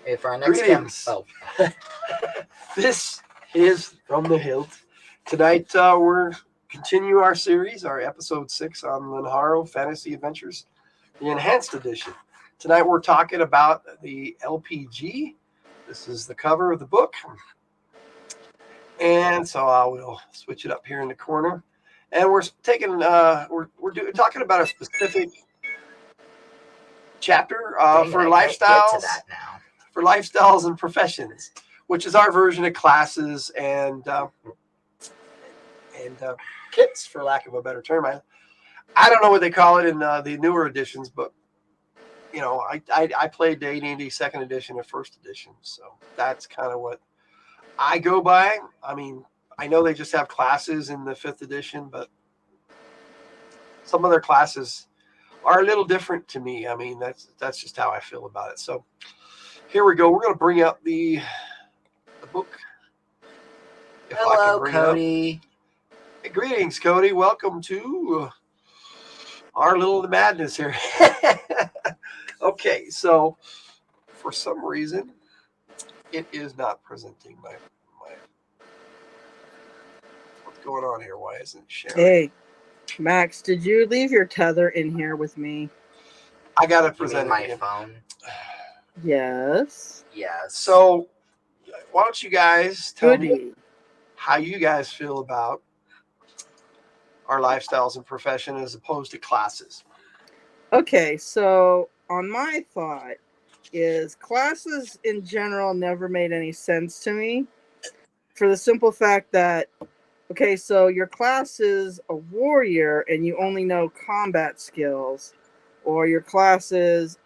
Hey, for our next Greetings. This is From the Hilt. Tonight we're continue our series, our episode 6 on Lenharrow Fantasy Adventures, the Enhanced Edition. Tonight we're talking about the LPG. This is the cover of the book. And so I will switch it up here in the corner. And we're taking talking about a specific chapter for lifestyles. Get to that now. For lifestyles and professions, which is our version of classes and kits, for lack of a better term. I don't know what they call it in the newer editions, but you know, I played the AD&D second edition and first edition, so that's kind of what I go by. I mean, I know they just have classes in the 5th edition, but some of their classes are a little different to me. I mean, that's just how I feel about it. So here we go. We're going to bring up the book. Hello, Cody. Hey, greetings, Cody. Welcome to our little madness here. Okay, so for some reason, it is not presenting my. What's going on here? Why isn't it sharing? Hey, Max, did you leave your tether in here with me? I got to present my phone. Yes. So, why don't you guys tell me how you guys feel about our lifestyles and profession as opposed to classes? Okay, so on my thought is classes in general never made any sense to me for the simple fact that, okay, so your class is a warrior and you only know combat skills, or your class is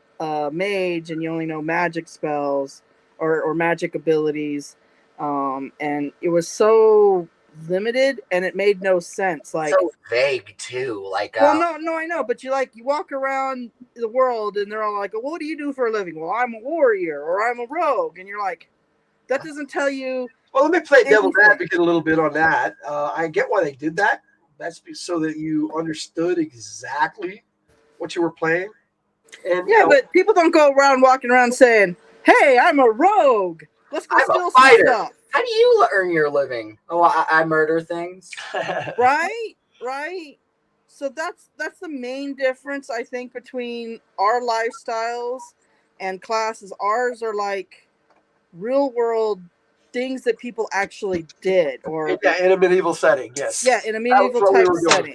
mage and you only know magic spells or magic abilities, and it was so limited and it made no sense. Like, so vague too. Like, well, no, I know, but you walk around the world and they're all like, well, what do you do for a living? Well, I'm a warrior or I'm a rogue, and you're like, that doesn't tell you. Well, let me play devil's advocate a little bit on that. I get why they did that. That's so that you understood exactly what you were playing. And, yeah, but people don't go around walking around saying, hey, I'm a rogue. Let's go steal some stuff. How do you earn your living? Oh, I murder things. Right. So that's the main difference, I think, between our lifestyles and classes. Ours are like real world things that people actually did, or in a medieval setting. Yes. Yeah, in a medieval type setting.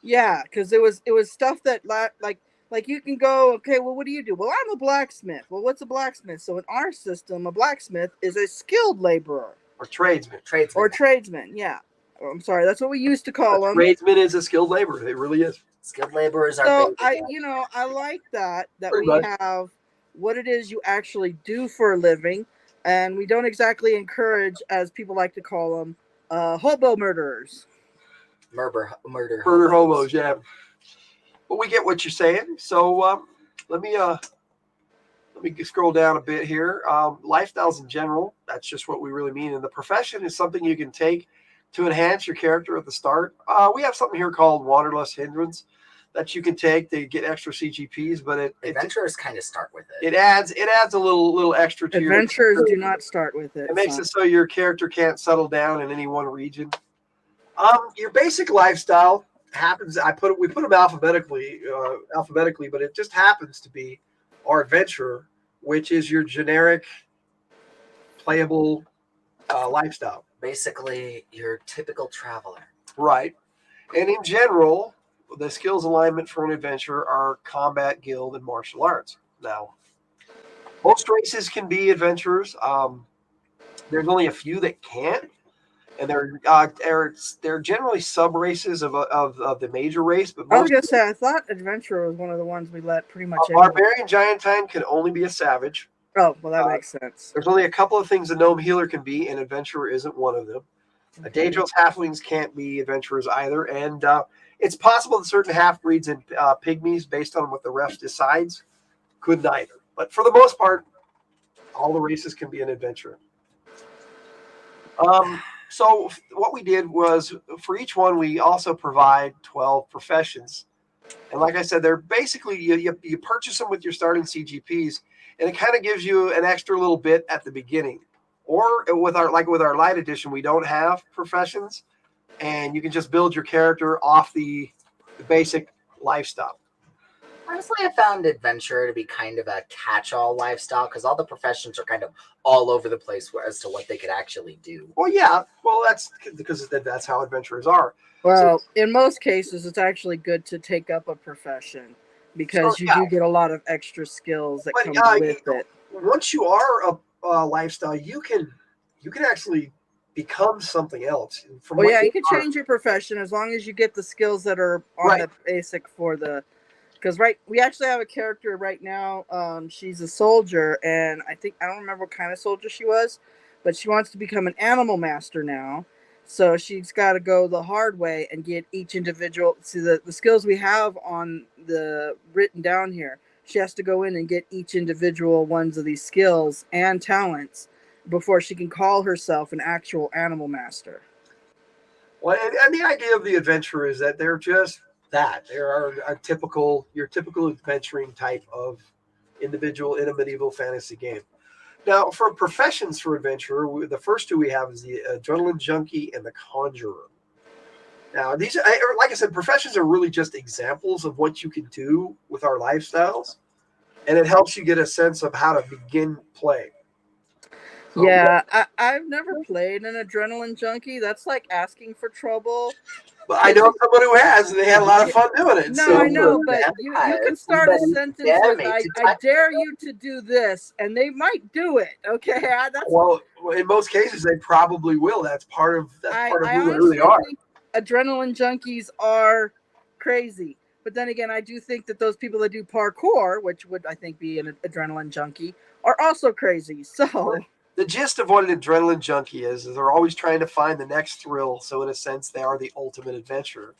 Yeah, because it was stuff that like you can go, okay, well, what do you do? Well, I'm a blacksmith. Well, what's a blacksmith? So in our system, a blacksmith is a skilled laborer. Or tradesman. Or tradesman, yeah. I'm sorry, that's what we used to call them. Tradesman is a skilled laborer. It really is. Skilled laborers are. So I like that we have what it is you actually do for a living, and we don't exactly encourage, as people like to call them, hobo murderers. Murder hobos, yeah. But we get what you're saying. So let me scroll down a bit here. Lifestyles in general, that's just what we really mean. And the profession is something you can take to enhance your character at the start. We have something here called Wanderlust Hindrance that you can take to get extra CGPs, but adventurers kind of start with it. It adds a little extra to adventurers do not start with it. It makes it so your character can't settle down in any one region. Your basic lifestyle happens. We put them alphabetically, but it just happens to be our adventurer, which is your generic playable lifestyle. Basically, your typical traveler. Right. And in general, the skills alignment for an adventurer are combat, guild, and martial arts. Now, most races can be adventurers. There's only a few that can't. And they're generally sub races of the major race. But I was gonna say, I thought adventurer was one of the ones we let pretty much. Barbarian Giantine can only be a savage. Oh, well, that makes sense. There's only a couple of things a gnome healer can be, and adventurer isn't one of them. Okay. Daedalus halflings can't be adventurers either, and it's possible that certain half breeds and pygmies, based on what the ref decides, could neither. But for the most part, all the races can be an adventurer. So what we did was, for each one, we also provide 12 professions And like I said, they're basically, you purchase them with your starting CGPs, and it kind of gives you an extra little bit at the beginning. Or with our light edition, we don't have professions, and you can just build your character off the basic lifestyle. Honestly, I found adventure to be kind of a catch-all lifestyle because all the professions are kind of all over the place as to what they could actually do. Well, yeah, that's because that's how adventurers are. Well, in most cases, it's actually good to take up a profession because you do get a lot of extra skills that come with it. Once you are a lifestyle, you can actually become something else. You can change your profession as long as you get the skills that are on the basic for the. Because we actually have a character right now. She's a soldier, and I don't remember what kind of soldier she was, but she wants to become an animal master now. So she's got to go the hard way and get each individual. See the skills we have on the written down here. She has to go in and get each individual ones of these skills and talents before she can call herself an actual animal master. Well, and the idea of the adventurer is that they're just that. They are your typical adventuring type of individual in a medieval fantasy game. Now, for professions for adventurer, the first two we have is the adrenaline junkie and the conjurer. Now, these, like I said, professions are really just examples of what you can do with our lifestyles, and it helps you get a sense of how to begin play. So, I've never played an adrenaline junkie. That's like asking for trouble. But I know someone who has, and they had a lot of fun doing it. No, I know, but you can start a sentence with, I dare you to do this, and they might do it, okay? Well, in most cases, they probably will. That's part of who they really are. Think adrenaline junkies are crazy. But then again, I do think that those people that do parkour, which would, I think, be an adrenaline junkie, are also crazy. So the gist of what an adrenaline junkie is they're always trying to find the next thrill. So in a sense, they are the ultimate adventurer.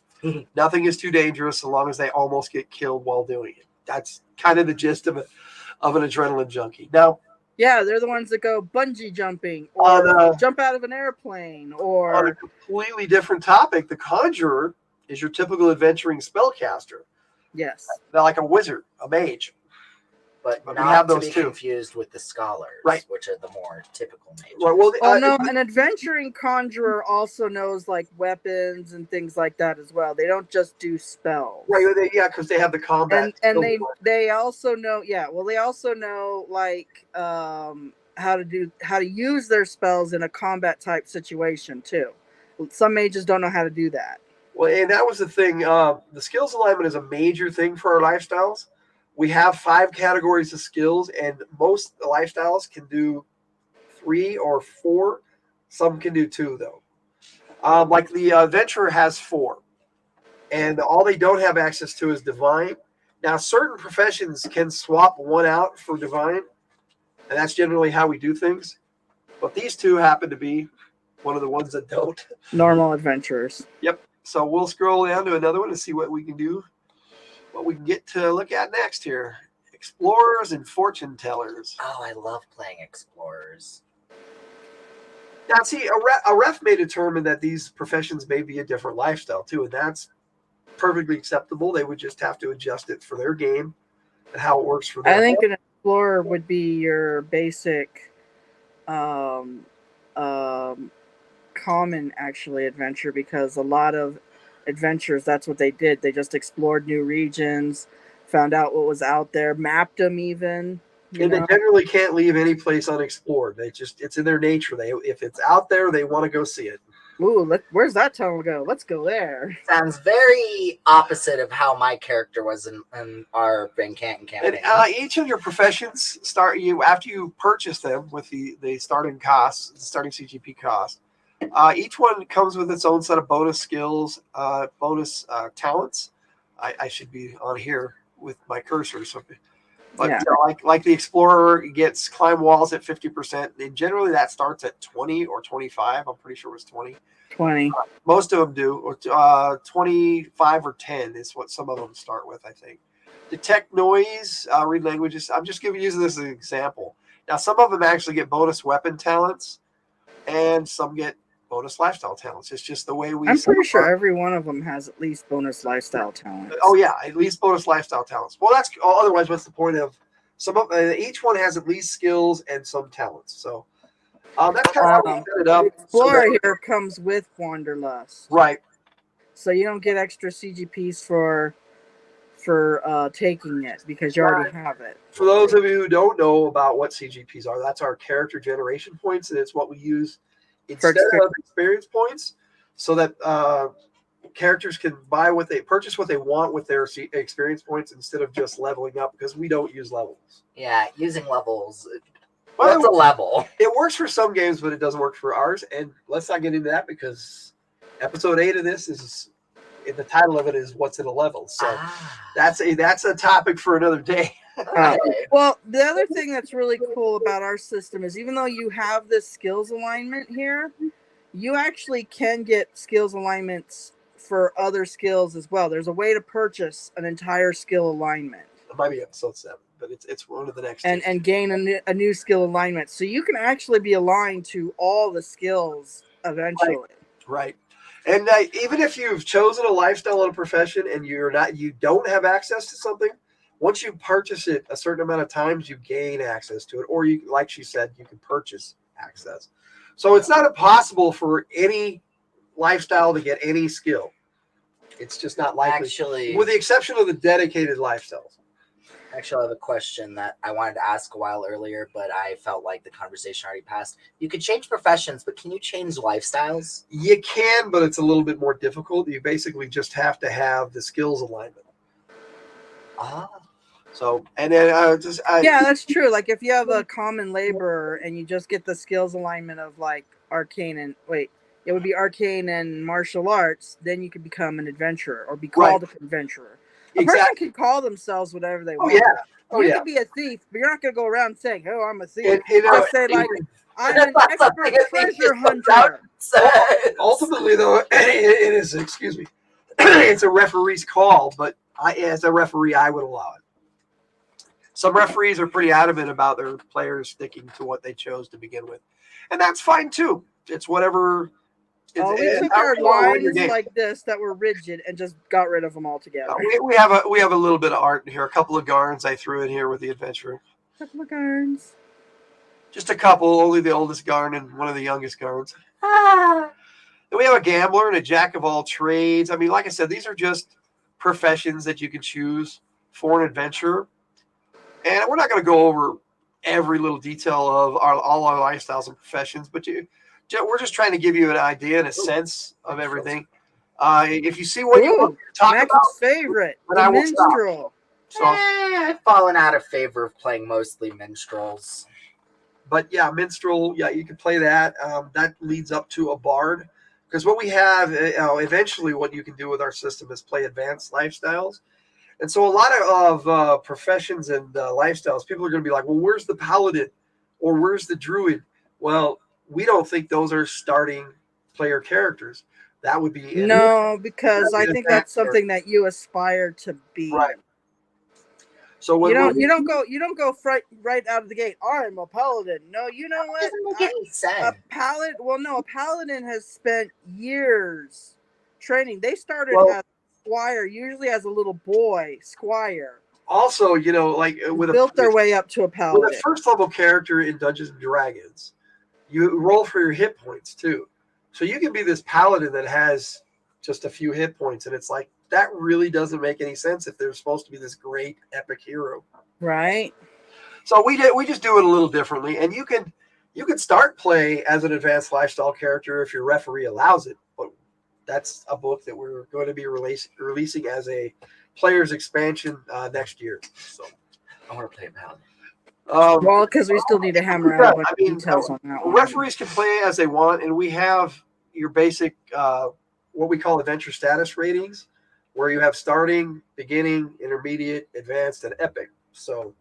Nothing is too dangerous so long as they almost get killed while doing it. That's kind of the gist of an adrenaline junkie. Now, yeah, they're the ones that go bungee jumping or jump out of an airplane. Or on a completely different topic, the conjurer is your typical adventuring spellcaster. Yes. They're like a wizard, a mage. But we not have to those be too. Confused with the scholars, which are the more typical mages. Right, well, no, an adventuring conjurer also knows like weapons and things like that as well. They don't just do spells. Right, because they have the combat. And they also know, they also know like how to use their spells in a combat type situation too. Some mages don't know how to do that. Well, and that was the thing. The skills alignment is a major thing for our lifestyles. We have 5 categories of skills, and most lifestyles can do 3 or 4. Some can do 2, though. Like the adventurer has 4, and all they don't have access to is divine. Now, certain professions can swap one out for divine, and that's generally how we do things. But these 2 happen to be one of the ones that don't. Normal adventurers. Yep. So we'll scroll down to another one to see what we can do. What we can get to look at next here. Explorers and fortune tellers. Oh, I love playing explorers. Now, see, a ref may determine that these professions may be a different lifestyle, too, and that's perfectly acceptable. They would just have to adjust it for their game and how it works for them. I think an explorer would be your basic common, actually, adventure, because a lot of adventures, that's what they did. They just explored new regions, found out what was out there, mapped them even. And they generally can't leave any place unexplored. It's in their nature. If it's out there, they want to go see it. Ooh, where's that tunnel go? Let's go there. Sounds very opposite of how my character was in our Ben Canton campaign. And each of your professions after you purchase them with the starting costs, the starting CGP cost. Each one comes with its own set of bonus skills, bonus talents. I should be on here with my cursor. But like the explorer gets climb walls at 50%. And generally that starts at 20 or 25. I'm pretty sure it was 20. 20. Most of them do. Or 25 or 10 is what some of them start with, I think. Detect noise, read languages. I'm just using this as an example. Now, some of them actually get bonus weapon talents, and some get bonus lifestyle talents. It's just the way we. I'm pretty sure every one of them has at least bonus lifestyle talents. Oh yeah, at least bonus lifestyle talents. Well, that's otherwise. What's the point of some of each one has at least skills and some talents. So that's kind of how we set it up. Explorer here comes with Wanderlust, right? So you don't get extra CGPs for taking it because you already have it. For those of you who don't know about what CGPs are, that's our character generation points, and it's what we use instead of experience points, so that characters can purchase what they want with their experience points instead of just leveling up, because we don't use levels. Yeah, using levels. What's a level? It works for some games, but it doesn't work for ours. And let's not get into that, because episode 8 of this is the title of it is "What's in a Level." So that's a topic for another day. Well, the other thing that's really cool about our system is even though you have this skills alignment here, you actually can get skills alignments for other skills as well. There's a way to purchase an entire skill alignment. It might be episode 7, but it's one of the next. And gain a new skill alignment, so you can actually be aligned to all the skills eventually. Right. And even if you've chosen a lifestyle and a profession and you don't have access to something, once you purchase it a certain amount of times, you gain access to it, or you, like she said, you can purchase access. So it's not impossible for any lifestyle to get any skill. It's just not likely. Actually, with the exception of the dedicated lifestyles. Actually, I have a question that I wanted to ask a while earlier, but I felt like the conversation already passed. You could change professions, but can you change lifestyles? You can, but it's a little bit more difficult. You basically just have to have the skills alignment. So, and then yeah, that's true. Like if you have a common laborer and you just get the skills alignment of like arcane and it would be arcane and martial arts, then you could become an adventurer or be called an adventurer. A person can call themselves whatever they want. You could be a thief, but you're not going to go around saying, "Oh, I'm a thief." Just say like, "I'm an expert treasure hunter." Ultimately, though, it is. Excuse me. It's a referee's call, but as a referee, I would allow it. Some referees are pretty adamant about their players sticking to what they chose to begin with, and that's fine too. It's whatever. We took our lines like this that were rigid and just got rid of them altogether. We have a little bit of art in here. A couple of garns I threw in here with the adventurer. A couple of garns. Just a couple. Only the oldest garn and one of the youngest garns. Then we have a gambler and a jack of all trades. I mean, like I said, these are just professions that you can choose for an adventurer. And we're not going to go over every little detail of all our lifestyles and professions, but we're just trying to give you an idea and a sense of everything. If you see what you want to talk about, favorite, the minstrel. So I've fallen out of favor of playing mostly minstrels. But yeah, minstrel, yeah, you can play that. That leads up to a bard. Because what we have, eventually what you can do with our system is play advanced lifestyles. And so a lot of professions and lifestyles, people are going to be like, well, where's the paladin? Or where's the druid? Well, we don't think those are starting player characters. That would be because I think that's something that you aspire to be. Right. So when you don't go right out of the gate. I'm a paladin. No, you know what? Doesn't make any sense. A paladin has spent years training. They started as squire, usually as a little boy squire. Also, like built their way up to a paladin. With a first level character in Dungeons and Dragons, you roll for your hit points too. So you can be this paladin that has just a few hit points, and it's like that really doesn't make any sense if they're supposed to be this great epic hero. Right. So we just do it a little differently, and you can start play as an advanced lifestyle character if your referee allows it. But that's a book that we're going to be releasing as a player's expansion next year. So I want to play a paladin. Well, because we still need to hammer out a bunch of details on that one. Referees can play as they want, and we have your basic what we call adventure status ratings, where you have starting, beginning, intermediate, advanced, and epic. So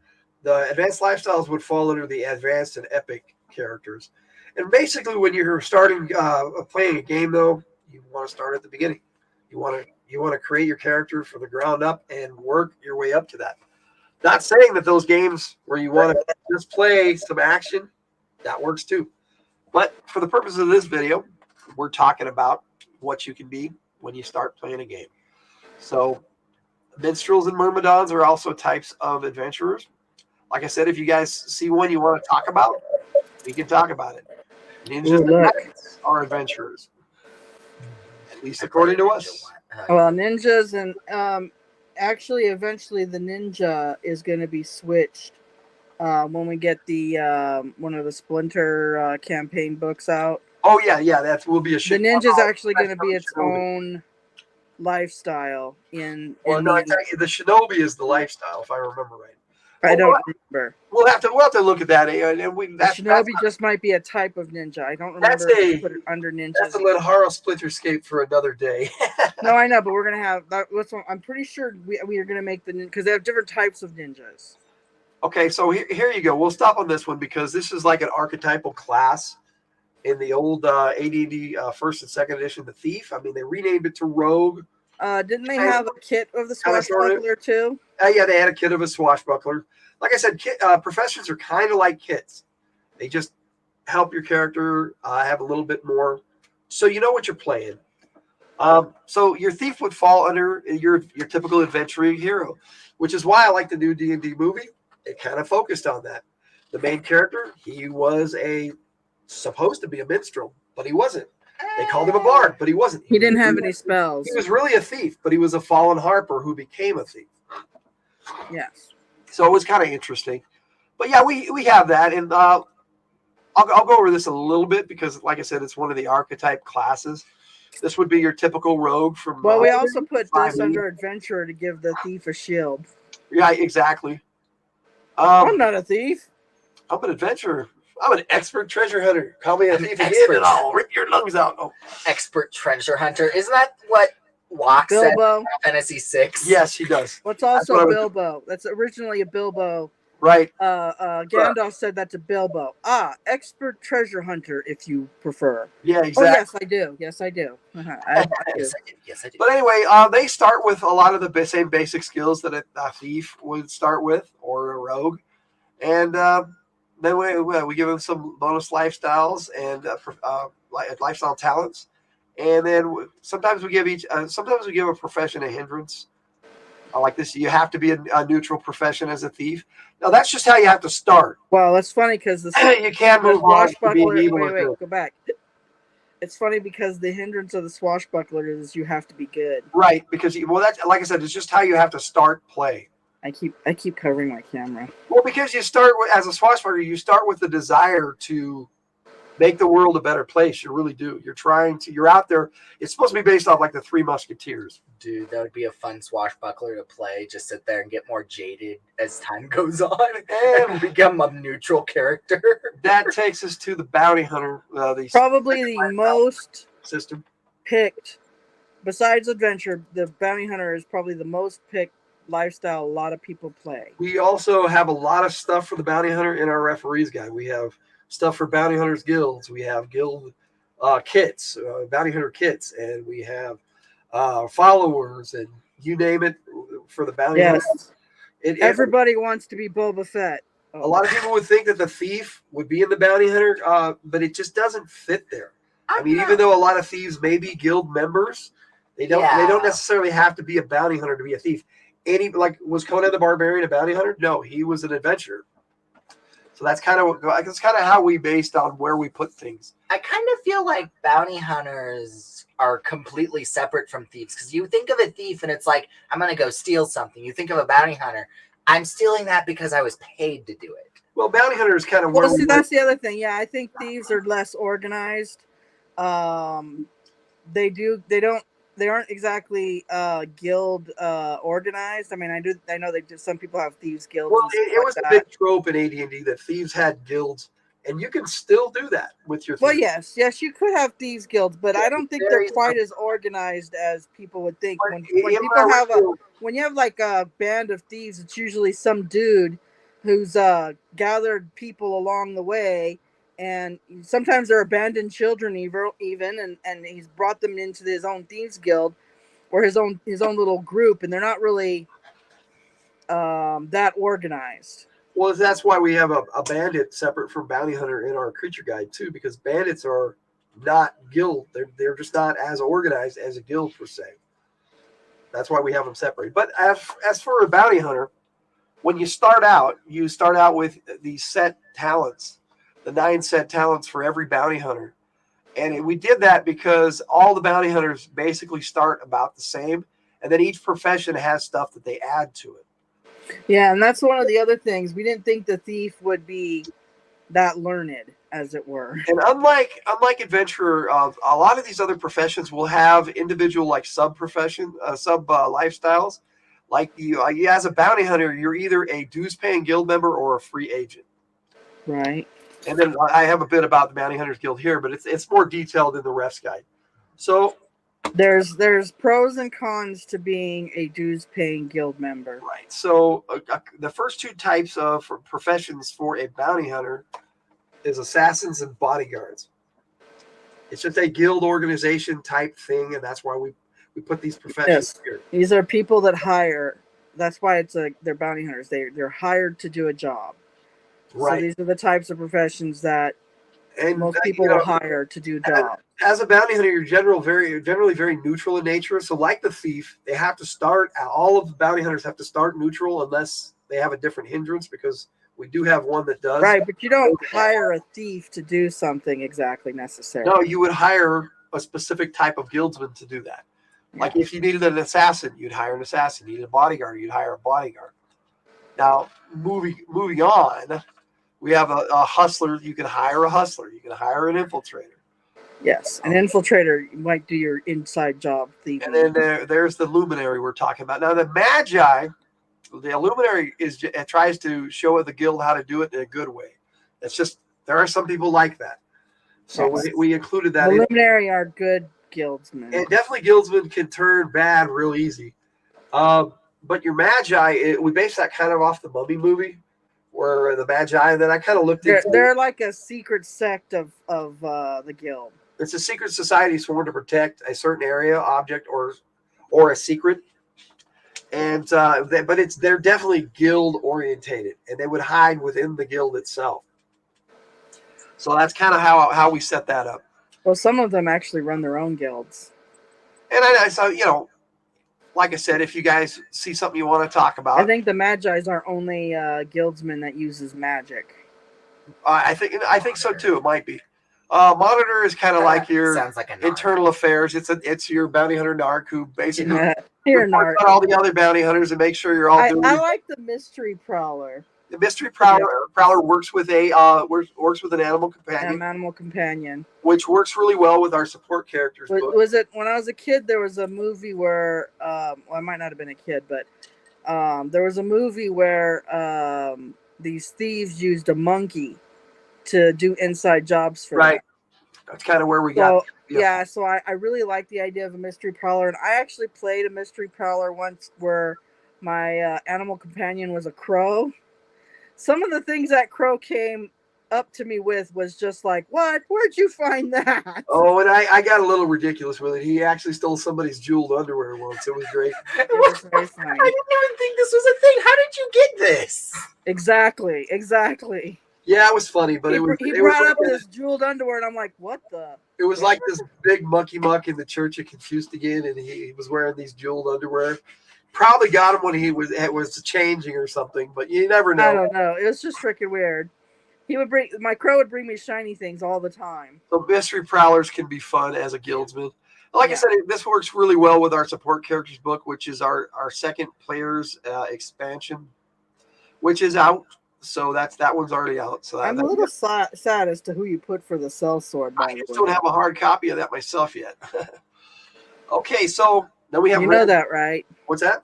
the advanced lifestyles would fall under the advanced and epic characters. And basically, when you're starting playing a game, though, you want to start at the beginning. You want to create your character from the ground up and work your way up to that. Not saying that those games where you want to just play some action, that works too. But for the purpose of this video, we're talking about what you can be when you start playing a game. So minstrels and myrmidons are also types of adventurers. Like I said, if you guys see one you want to talk about, we can talk about it. Ninjas Ooh, and look. knights are adventurers, at least according to us. Well, ninjas and actually, eventually, the ninja is going to be switched when we get the one of the Splinter campaign books out. Oh yeah, that will be a The ninja's actually going to be its own lifestyle in. Well, no, the shinobi is the lifestyle, if I remember right. I don't remember. We'll have to look at that. And shinobi just might be a type of ninja. I don't remember if put it under ninjas. That's a Lenharrow Splinterscape for another day. No, I know, but we're gonna have that. I'm pretty sure we are gonna make because they have different types of ninjas. Okay, so here you go. We'll stop on this one because this is like an archetypal class in the old AD&D first and second edition, the Thief. I mean, they renamed it to Rogue. Didn't they have a kit of the swashbuckler too? Yeah, they had a kit of a swashbuckler. Like I said, professions are kind of like kits. They just help your character have a little bit more, so you know what you're playing. So your thief would fall under your typical adventuring hero, which is why I like the new D&D movie. It kind of focused on that. The main character, he was supposed to be a minstrel, but he wasn't. They called him a bard, but he wasn't. He didn't have any spells. He was really a thief, but he was a fallen harper who became a thief. Yes. So it was kind of interesting. But yeah, we have that, and I'll go over this a little bit because, like I said, it's one of the archetype classes. This would be your typical rogue from. Well, we also put this under adventurer to give the thief a shield. Yeah, exactly. I'm not a thief. I'm an adventurer. I'm an expert treasure hunter. Call me a thief again, and I'll rip your lungs out. Oh. Expert treasure hunter. Isn't that what Locke said in Final Fantasy VI? Yes, he does. What's also Bilbo? That's originally a Bilbo. Right. Gandalf said that to Bilbo. Expert treasure hunter, if you prefer. Yeah, exactly. Oh, yes, I do. Yes, I do. I do. Yes, I do. But anyway, they start with a lot of the same basic skills that a thief would start with, or a rogue. And then we give them some bonus lifestyles and lifestyle talents. And then sometimes we give a profession a hindrance. Like this, you have to be a neutral profession as a thief. Now, that's just how you have to start. Well, that's funny because you can't move on to being able to do it. Go back. It's funny because the hindrance of the swashbuckler is you have to be good. Right, because that's like I said, it's just how you have to start play. I keep covering my camera. Well, because you start as a swashbuckler, you start with the desire to make the world a better place. You really do. You're out there. It's supposed to be based off like the Three Musketeers. Dude, that would be a fun swashbuckler to play. Just sit there and get more jaded as time goes on and become a neutral character. That takes us to the bounty hunter. Probably the most system picked, besides adventure, the bounty hunter is probably the most picked lifestyle a lot of people play. We also have a lot of stuff for the bounty hunter in our referee's guide. We have stuff for bounty hunters guilds. We have guild kits, bounty hunter kits, and we have followers, and you name it for the bounty hunter. Everybody wants to be Boba Fett. A lot of people would think that the thief would be in the bounty hunter, but it just doesn't fit there. I mean, even though a lot of thieves may be guild members, they don't necessarily have to be a bounty hunter to be a thief. Was Conan the Barbarian a bounty hunter? No, he was an adventurer. So that's kind of how we based on where we put things. I kind of feel like bounty hunters are completely separate from thieves, because you think of a thief and it's like, I'm going to go steal something. You think of a bounty hunter, I'm stealing that because I was paid to do it. Well, bounty hunter is kind of where that's the other thing. Yeah, I think thieves are less organized. They aren't exactly guild organized. I mean, I know some people have thieves guilds. Well, it was a big trope in AD&D that thieves had guilds, and you can still do that with your thieves. Well, yes, you could have thieves guilds, but I don't think they're quite as organized as people would think. When you have like a band of thieves, it's usually some dude who's gathered people along the way. And sometimes they're abandoned children, even, and he's brought them into his own thieves guild or his own little group, and they're not really that organized. Well, that's why we have a bandit separate from bounty hunter in our creature guide too, because bandits are not guild. They're just not as organized as a guild per se. That's why we have them separated. But as for a bounty hunter, when you start out with these set talents, the 9 set talents for every bounty hunter. And we did that because all the bounty hunters basically start about the same. And then each profession has stuff that they add to it. Yeah, and that's one of the other things. We didn't think the thief would be that learned, as it were. And unlike adventurer, a lot of these other professions will have individual like sub lifestyles. Like you, as a bounty hunter, you're either a dues-paying guild member or a free agent. Right. And then I have a bit about the Bounty Hunters Guild here, but it's more detailed in the ref's guide. So there's pros and cons to being a dues-paying guild member. Right. So the first 2 types of professions for a bounty hunter is assassins and bodyguards. It's just a guild organization type thing, and that's why we put these professions here. These are people that hire. That's why they're bounty hunters. They're hired to do a job. Right. So these are the types of professions that most people will hire to do jobs. As a bounty hunter, you're generally very neutral in nature. So like the thief, they have to start. All of the bounty hunters have to start neutral unless they have a different hindrance, because we do have one that does. Right, but you don't hire a thief to do something exactly necessarily. No, you would hire a specific type of guildsman to do that. Like if you needed an assassin, you'd hire an assassin. You needed a bodyguard, you'd hire a bodyguard. Now, moving on, we have a hustler. You can hire a hustler. You can hire an infiltrator. Yes, an infiltrator might do your inside job thieving. And then there's the luminary we're talking about. Now, the magi, the luminary tries to show the guild how to do it in a good way. It's just, there are some people like that. So yes. we included that. The luminary are good guildsmen. And definitely guildsmen can turn bad real easy. But your magi, we based that kind of off the Mummy movie, where the magi, and then I kind of looked into they're like a secret sect of the guild. It's a secret society sworn to protect a certain area, object, or a secret. And they're definitely guild orientated, and they would hide within the guild itself. So that's kind of how we set that up. Well, some of them actually run their own guilds. And so, like I said, if you guys see something you want to talk about, I think the Magi's are only guildsmen that uses magic. I think so too. It might be. Monitor is kind of like your internal affairs. It's your bounty hunter narc who basically reports on all the other bounty hunters and make sure you're all doing. I like the mystery prowler. The mystery prowler works with an animal companion. An animal companion, which works really well with our support characters. Was it when I was a kid? There was a movie where, I might not have been a kid, but there was a movie where these thieves used a monkey to do inside jobs for them. That's kind of where we got. Yeah, so I really like the idea of a mystery prowler, and I actually played a mystery prowler once where my animal companion was a crow. Some of the things that crow came up to me with was just like, what? Where'd you find that? Oh, and I got a little ridiculous with it. He actually stole somebody's jeweled underwear once. It was great. It was very funny. I didn't even think this was a thing. How did you get this? Exactly. Yeah, it was funny, but he brought up this jeweled underwear, and I'm like, what the? It was like this big monkey muck in the Church of Confused again, and he was wearing these jeweled underwear. Probably got him when he was changing or something, but you never know. I don't know. It was just freaking weird. My crow would bring me shiny things all the time. So mystery prowlers can be fun as a guildsman. Like I said, this works really well with our support characters book, which is our second player's expansion, which is out. So that one's already out. So I'm a little sad as to who you put for the sellsword. I just don't have a hard copy of that myself yet. Okay, so then we have. You know that, right? What's that?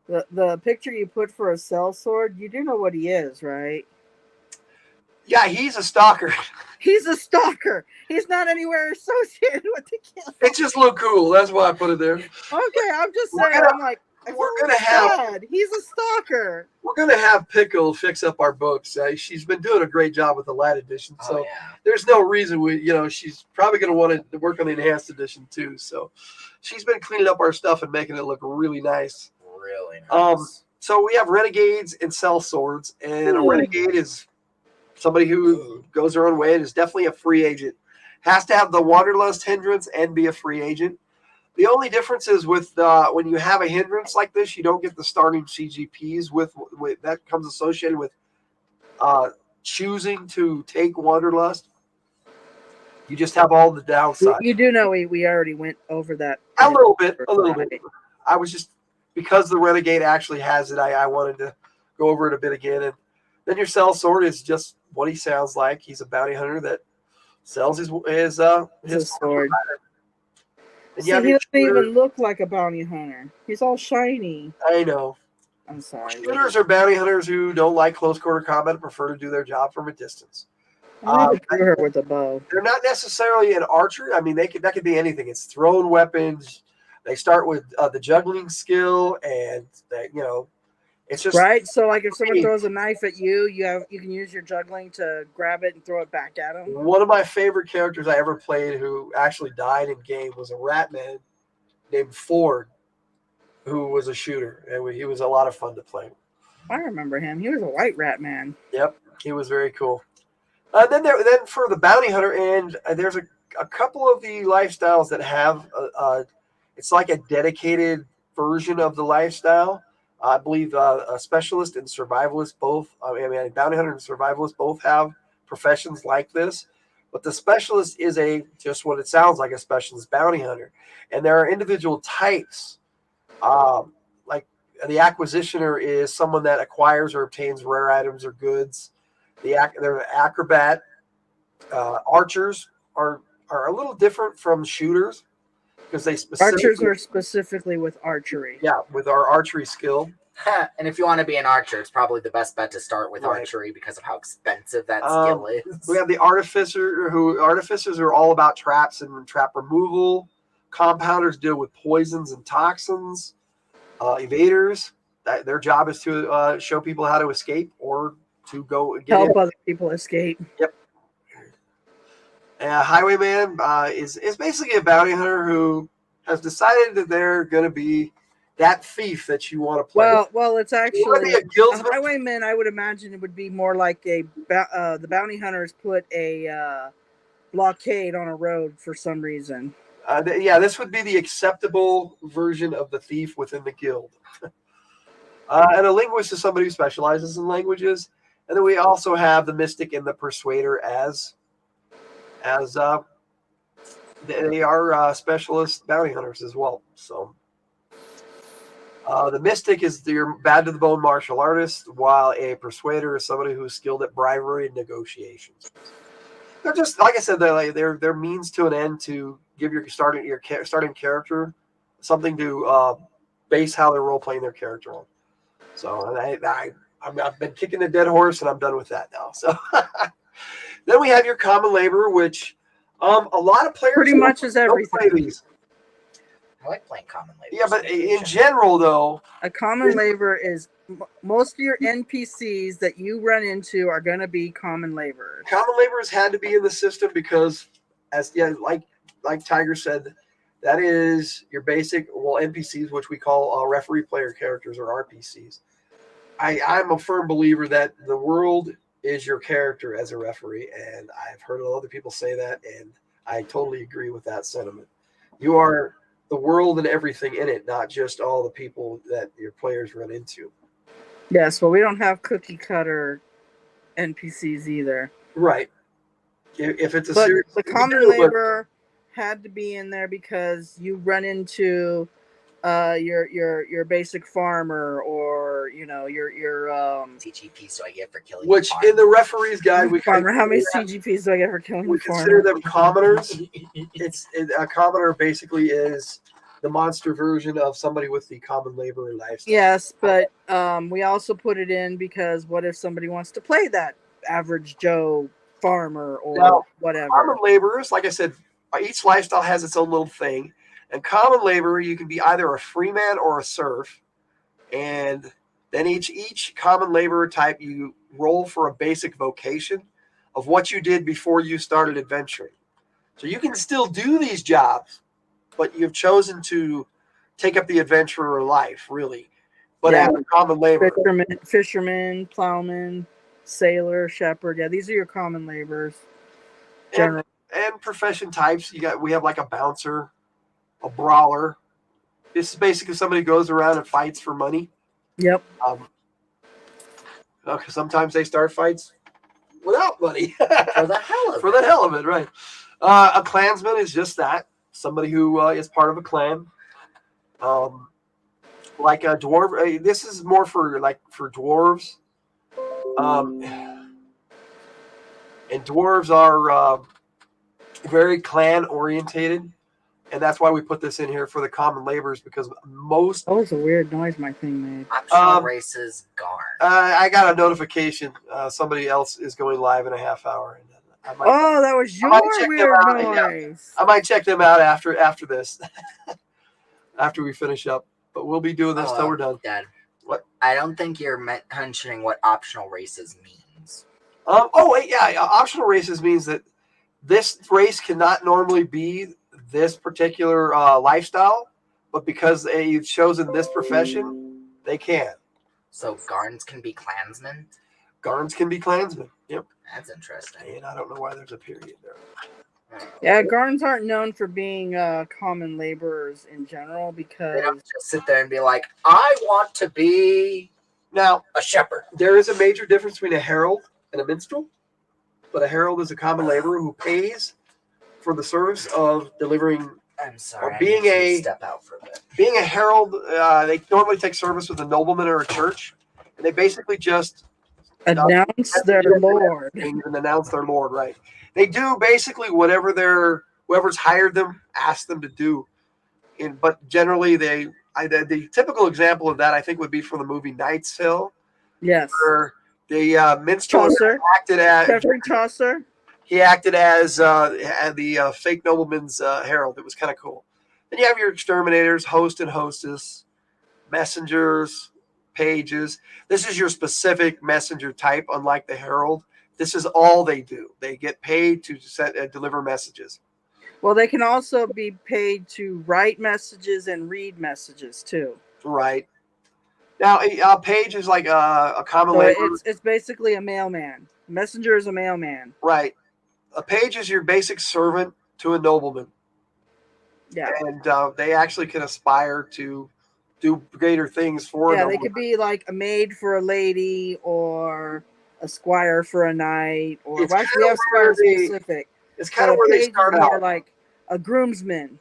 The picture you put for a sellsword. You do know what he is, right? Yeah, he's a stalker. He's a stalker. He's not anywhere associated with the guild. It just looked cool. That's why I put it there. Okay, I'm just saying. He's a stalker. We're gonna have Pickle fix up our books. She's been doing a great job with the light edition, so there's no reason she's probably gonna want to work on the enhanced edition too. So she's been cleaning up our stuff and making it look really nice. Really nice. So we have renegades and sellswords, and a renegade is somebody who goes their own way and is definitely a free agent. Has to have the Wanderlust hindrance and be a free agent. The only difference is with when you have a hindrance like this, you don't get the starting CGPs with that comes associated with choosing to take Wanderlust. You just have all the downside. You do know we already went over that A little bit. I was just, because the Renegade actually has it, I wanted to go over it a bit again. And then your sellsword is just what he sounds like. He's a bounty hunter that sells his sword. And See, he doesn't even look like a bounty hunter. He's all shiny. I know. I'm sorry. Shooters are bounty hunters who don't like close quarter combat and prefer to do their job from a distance. I never threw her with a bow. They're not necessarily an archer. I mean, that could be anything. It's thrown weapons. They start with the juggling skill, and it's just right. So, like, if someone throws a knife at you, you can use your juggling to grab it and throw it back at them. One of my favorite characters I ever played, who actually died in game, was a rat man named Ford, who was a shooter, and he was a lot of fun to play. I remember him. He was a white rat man. Yep, he was very cool. Then for the bounty hunter, and there's a couple of the lifestyles that have it's like a dedicated version of the lifestyle. I believe a specialist and survivalist both. A bounty hunter and survivalist both have professions like this, but the specialist is just what it sounds like, a specialist bounty hunter, and there are individual types. Like the acquisitioner is someone that acquires or obtains rare items or goods. They're acrobat. Archers are a little different from shooters because archers are specifically with archery. Yeah, with our archery skill. And if you want to be an archer, it's probably the best bet to start with archery because of how expensive that skill is. We have the artificers are all about traps and trap removal. Compounders deal with poisons and toxins. Evaders, their job is to show people how to escape or to go help other people escape. Yep. Highwayman is basically a bounty hunter who has decided that they're going to be that thief that you want to play. Well, it's actually a highwayman. I would imagine it would be more like the bounty hunters put a blockade on a road for some reason. This would be the acceptable version of the thief within the guild. And a linguist is somebody who specializes in languages. And then we also have the mystic and the persuader as they are specialist bounty hunters as well. So the mystic is your bad to the bone martial artist, while a persuader is somebody who's skilled at bribery and negotiations. They're just, like I said, they're means to an end to give your starting character something to base how they're role playing their character on. So I've been kicking the dead horse, and I'm done with that now. So then we have your common laborer, which a lot of players pretty much is everything. I like playing common laborer. Yeah, but in general, though, a common laborer is most of your NPCs that you run into are going to be common laborers. Common laborers had to be in the system because, like Tiger said, that is your basic NPCs, which we call referee player characters or RPCs. I'm a firm believer that the world is your character as a referee, and I've heard other people say that, and I totally agree with that sentiment. You are the world and everything in it, not just all the people that your players run into. Yes, well, we don't have cookie cutter NPCs either. Right. If it's series, the common laborer had to be in there because you run into your basic farmer, or your CGPs do I get for killing which the in the referee's guide farmer. How many CGPs do I get for killing we the farmer? consider them commoners. A commoner basically is the monster version of somebody with the common laborer lifestyle. Yes, but we also put it in because what if somebody wants to play that average Joe farmer or whatever? Common laborers, like I said, each lifestyle has its own little thing. And common laborer, you can be either a free man or a serf. And then each common laborer type, you roll for a basic vocation of what you did before you started adventuring. So you can still do these jobs, but you've chosen to take up the adventurer life, really. But as a common laborer. Fisherman, plowman, sailor, shepherd. Yeah, these are your common laborers. and profession types. We have like a bouncer, a brawler. This is basically somebody who goes around and fights for money. Yep. Okay, sometimes they start fights without money. For the hell of it. For the hell of it, right. A clansman is just that. Somebody who is part of a clan. Like a dwarf. This is more for dwarves. And dwarves are very clan orientated. And that's why we put this in here for the common laborers, because most... That was a weird noise my thing made. Optional races, Garn. I got a notification. Somebody else is going live in a half hour. And that was your weird noise. I might check them out after this, after we finish up. But we'll be doing this till we're done. Dad, what? I don't think you're mentioning what optional races means. Optional races means that this race cannot normally be this particular lifestyle, but because you've chosen this profession, they can. So Garns can be clansmen? Garns can be clansmen. Yep. That's interesting. And I don't know why there's a period there. Yeah, Garns aren't known for being common laborers in general, because they don't just sit there and be like, I want to be now a shepherd. There is a major difference between a herald and a minstrel, but a herald is a common laborer who pays for the service of delivering. I'm sorry. Step out for a bit. Being a herald, they normally take service with a nobleman or a church, and they basically just announce their lord. And announce their lord, right? They do basically whatever whoever's hired them asks them to do. But generally, the typical example of that, I think, would be from the movie Knight's Tale. Yes. Where the minstrel acted as Geoffrey Chaucer. He acted as the fake nobleman's herald. It was kind of cool. Then you have your exterminators, host and hostess, messengers, pages. This is your specific messenger type, unlike the herald. This is all they do. They get paid to deliver messages. Well, they can also be paid to write messages and read messages too. Right. Now, a page is like a common laborer. It's basically a mailman. Messenger is a mailman. Right. A page is your basic servant to a nobleman. Yeah. And they actually can aspire to do greater things for a nobleman. They could be like a maid for a lady, or a squire for a knight, or we have squire specific. It's kind of where they start out. Like a groomsman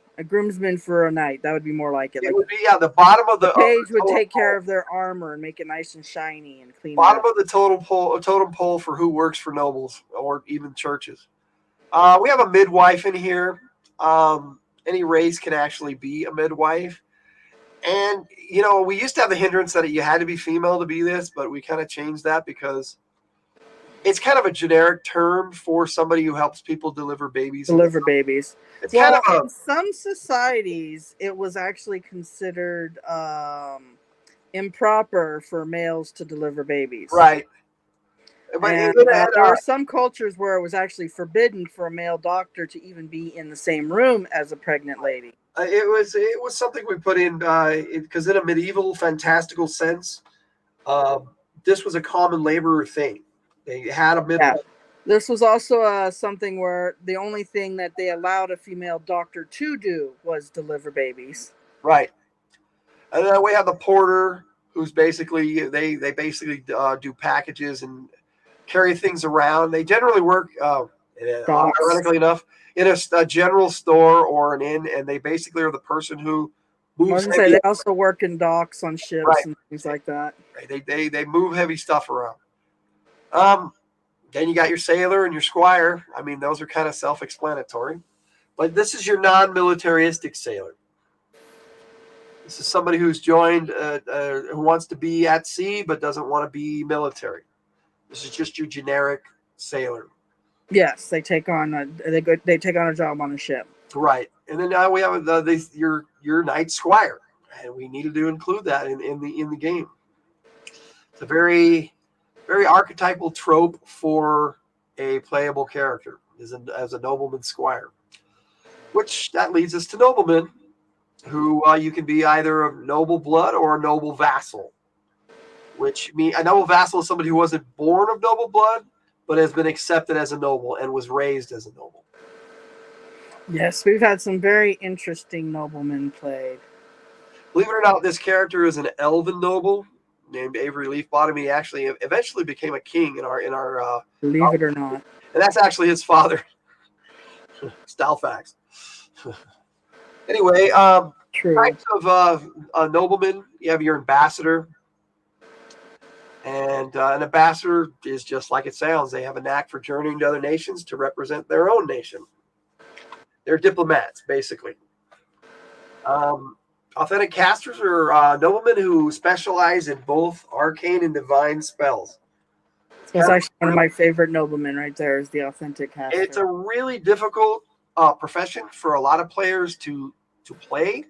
for a knight. That would be more like it. It would be the bottom of the page would take care of their armor and make it nice and shiny and clean. Bottom of the totem pole for who works for nobles or even churches. We have a midwife in here. Any race can actually be a midwife. And, we used to have the hindrance that you had to be female to be this, but we kind of changed that because it's kind of a generic term for somebody who helps people deliver babies. It's kind of in some societies, it was actually considered improper for males to deliver babies. Right. But there are some cultures where it was actually forbidden for a male doctor to even be in the same room as a pregnant lady. It was something we put in because in a medieval fantastical sense, this was a common laborer thing. They had a midwife. Yeah. This was also something where the only thing that they allowed a female doctor to do was deliver babies. Right. And then we have the porter, who's basically they basically do packages and carry things around. They generally work, ironically enough, in a general store or an inn, and they basically are the person who moves. They also work in docks on ships and things like that. Right. They move heavy stuff around. Then you got your sailor and your squire. I mean, those are kind of self-explanatory. But this is your non-militaristic sailor. This is somebody who's joined, who wants to be at sea but doesn't want to be military. This is just your generic sailor. Yes, they take on a job on a ship. Right, and then now we have your knight squire, and we needed to include that in the game. It's a very, very archetypal trope for a playable character as a nobleman squire, which that leads us to noblemen, who you can be either a noble blood or a noble vassal. Which means a noble vassal is somebody who wasn't born of noble blood, but has been accepted as a noble and was raised as a noble. Yes, we've had some very interesting noblemen played. Believe it or not, this character is an elven noble named Avery Leafbottom. He actually eventually became a king in our Believe it or not. and that's actually his father. Style facts. Anyway, True. types of noblemen. You have your ambassador, and an ambassador is just like it sounds. They have a knack for journeying to other nations to represent their own nation. They're diplomats, basically. Authentic casters are noblemen who specialize in both arcane and divine spells. That's actually one of my favorite noblemen right there is the authentic caster. It's a really difficult profession for a lot of players to play,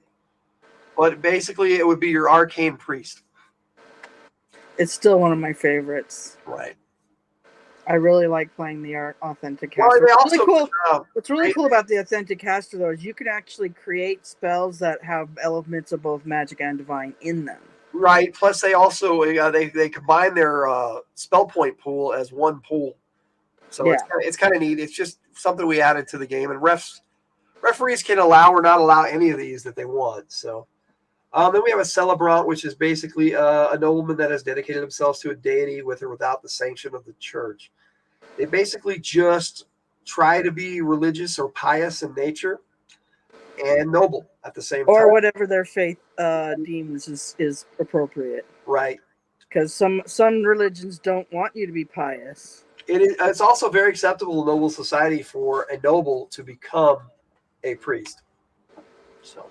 but basically it would be your arcane priest. It's still one of my favorites. Right. I really like playing the authentic caster. Well, they also, What's really cool about the authentic caster, though, is you can actually create spells that have elements of both magic and divine in them. Right. Plus, they also they combine their spell point pool as one pool, so Yeah. it's kind of neat. It's just something we added to the game, and referees can allow or not allow any of these that they want. So, then we have a celebrant, which is basically a nobleman that has dedicated themselves to a deity with or without the sanction of the church. They basically just try to be religious or pious in nature and noble at the same time. Or whatever their faith deems is appropriate. Right. Because some religions don't want you to be pious. It's also very acceptable in noble society for a noble to become a priest. So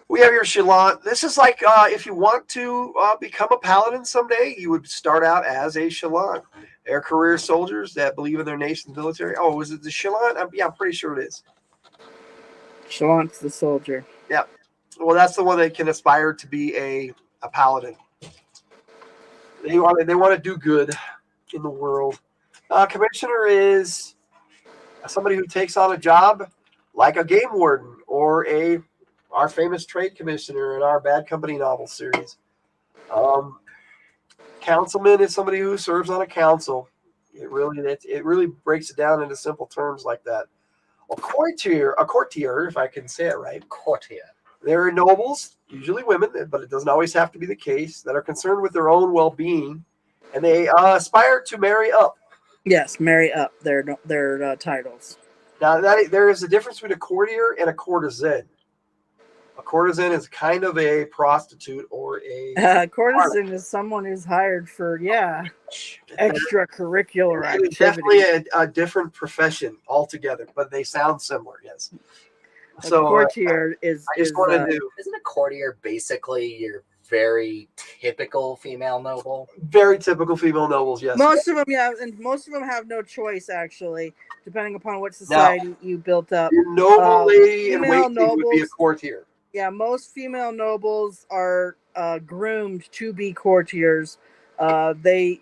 we have your Shalant. This is like if you want to become a paladin someday, you would start out as a Shalant. They're career soldiers that believe in their nation's military. Oh, is it the Shalant? I'm pretty sure it is. Shalant's the soldier. Yeah. Well, that's the one that can aspire to be a paladin. They want to do good in the world. Commissioner is somebody who takes on a job like a game warden or our famous trade commissioner in our Bad Company novel series. Councilman is somebody who serves on a council. It really breaks it down into simple terms like that. A courtier, if I can say it right. Courtier. There are nobles, usually women, but it doesn't always have to be the case, that are concerned with their own well-being, and they aspire to marry up. Yes, marry up their titles. Now, there is a difference between a courtier and a courtesan. A courtesan is kind of a prostitute or a courtesan is someone who's hired for extracurricular activity. It's definitely a different profession altogether, but they sound similar. Yes. So courtier is. I just wanted to. Isn't a courtier basically your very typical female noble? Very typical female nobles. Yes. Most of them, yeah, and most of them have no choice actually, depending upon what society you built up. Your noble lady in waiting would be a courtier. Yeah, most female nobles are groomed to be courtiers. They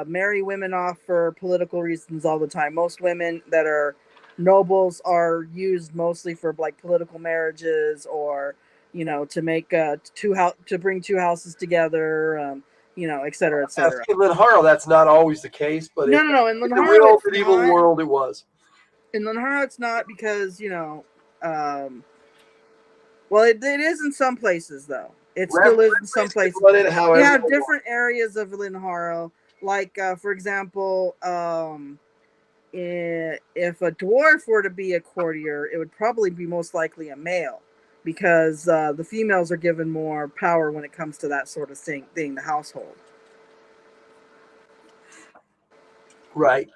marry women off for political reasons all the time. Most women that are nobles are used mostly for like political marriages or to make to bring two houses together, et cetera, et cetera. In Lenharrow, that's not always the case, but no. In Lenharrow, the real medieval world, it was. In Lenharrow, it's not because well, it is in some places, though. It still is in some places. You have different areas of Lenharrow. Like, for example, if a dwarf were to be a courtier, it would probably be most likely a male because the females are given more power when it comes to that sort of thing, the household. Right.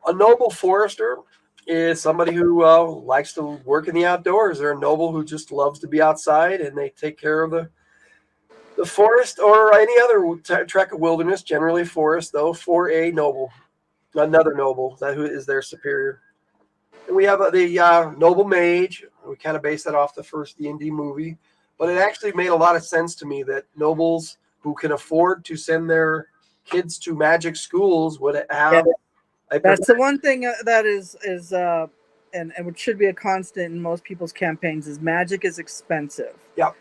A noble forester is somebody who likes to work in the outdoors. They're a noble who just loves to be outside, and they take care of the forest or any other tract of wilderness, generally forest, though, for another noble who is their superior. And we have the noble mage. We kind of based that off the first D&D movie, but it actually made a lot of sense to me that nobles who can afford to send their kids to magic schools would have. That's the one thing that is and it should be a constant in most people's campaigns is magic is expensive. Yep.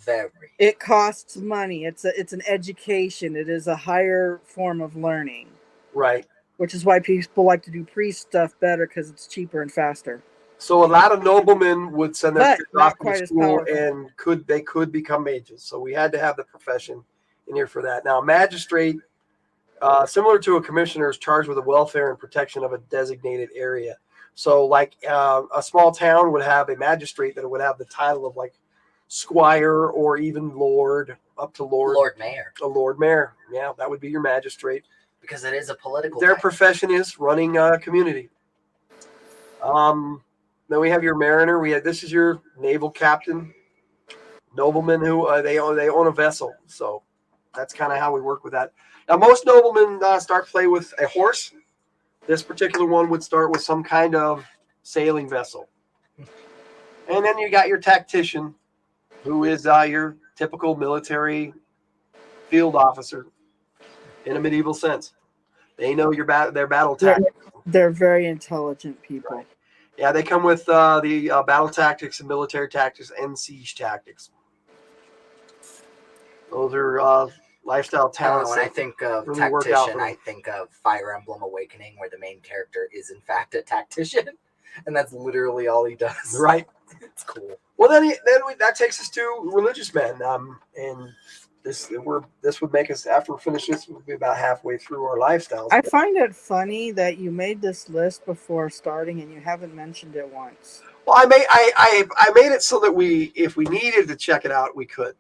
Very. It costs money. It's an education. It is a higher form of learning. Right. which is why people like to do priest stuff better because it's cheaper and faster. So a lot of noblemen would send their But kids not off to quite as school powerful. and they could become mages. So we had to have the profession in here for that. Now, a magistrate, similar to a commissioner, is charged with the welfare and protection of a designated area. So like a small town would have a magistrate that would have the title of like squire or even lord, up to lord. Lord Mayor. A lord mayor. Yeah, that would be your magistrate. Because it is a political Their title. profession is running a community. Then we have your mariner. This is your naval captain, noblemen who they own a vessel. So that's kind of how we work with that. Now most noblemen start play with a horse. This particular one would start with some kind of sailing vessel, and then you got your tactician, who is your typical military field officer in a medieval sense. They know their battle tactics. They're very intelligent people. Right. Yeah, they come with the battle tactics and military tactics and siege tactics. Those are lifestyle talents. When I think of really work out tactician, for them. I think of Fire Emblem Awakening, where the main character is in fact a tactician, and that's literally all he does. Right. It's cool. Well, that takes us to religious men, and this would make us, after we finish this, we'll be about halfway through our lifestyles. I find it funny that you made this list before starting and you haven't mentioned it once. Well, I made it so that if we needed to check it out, we could.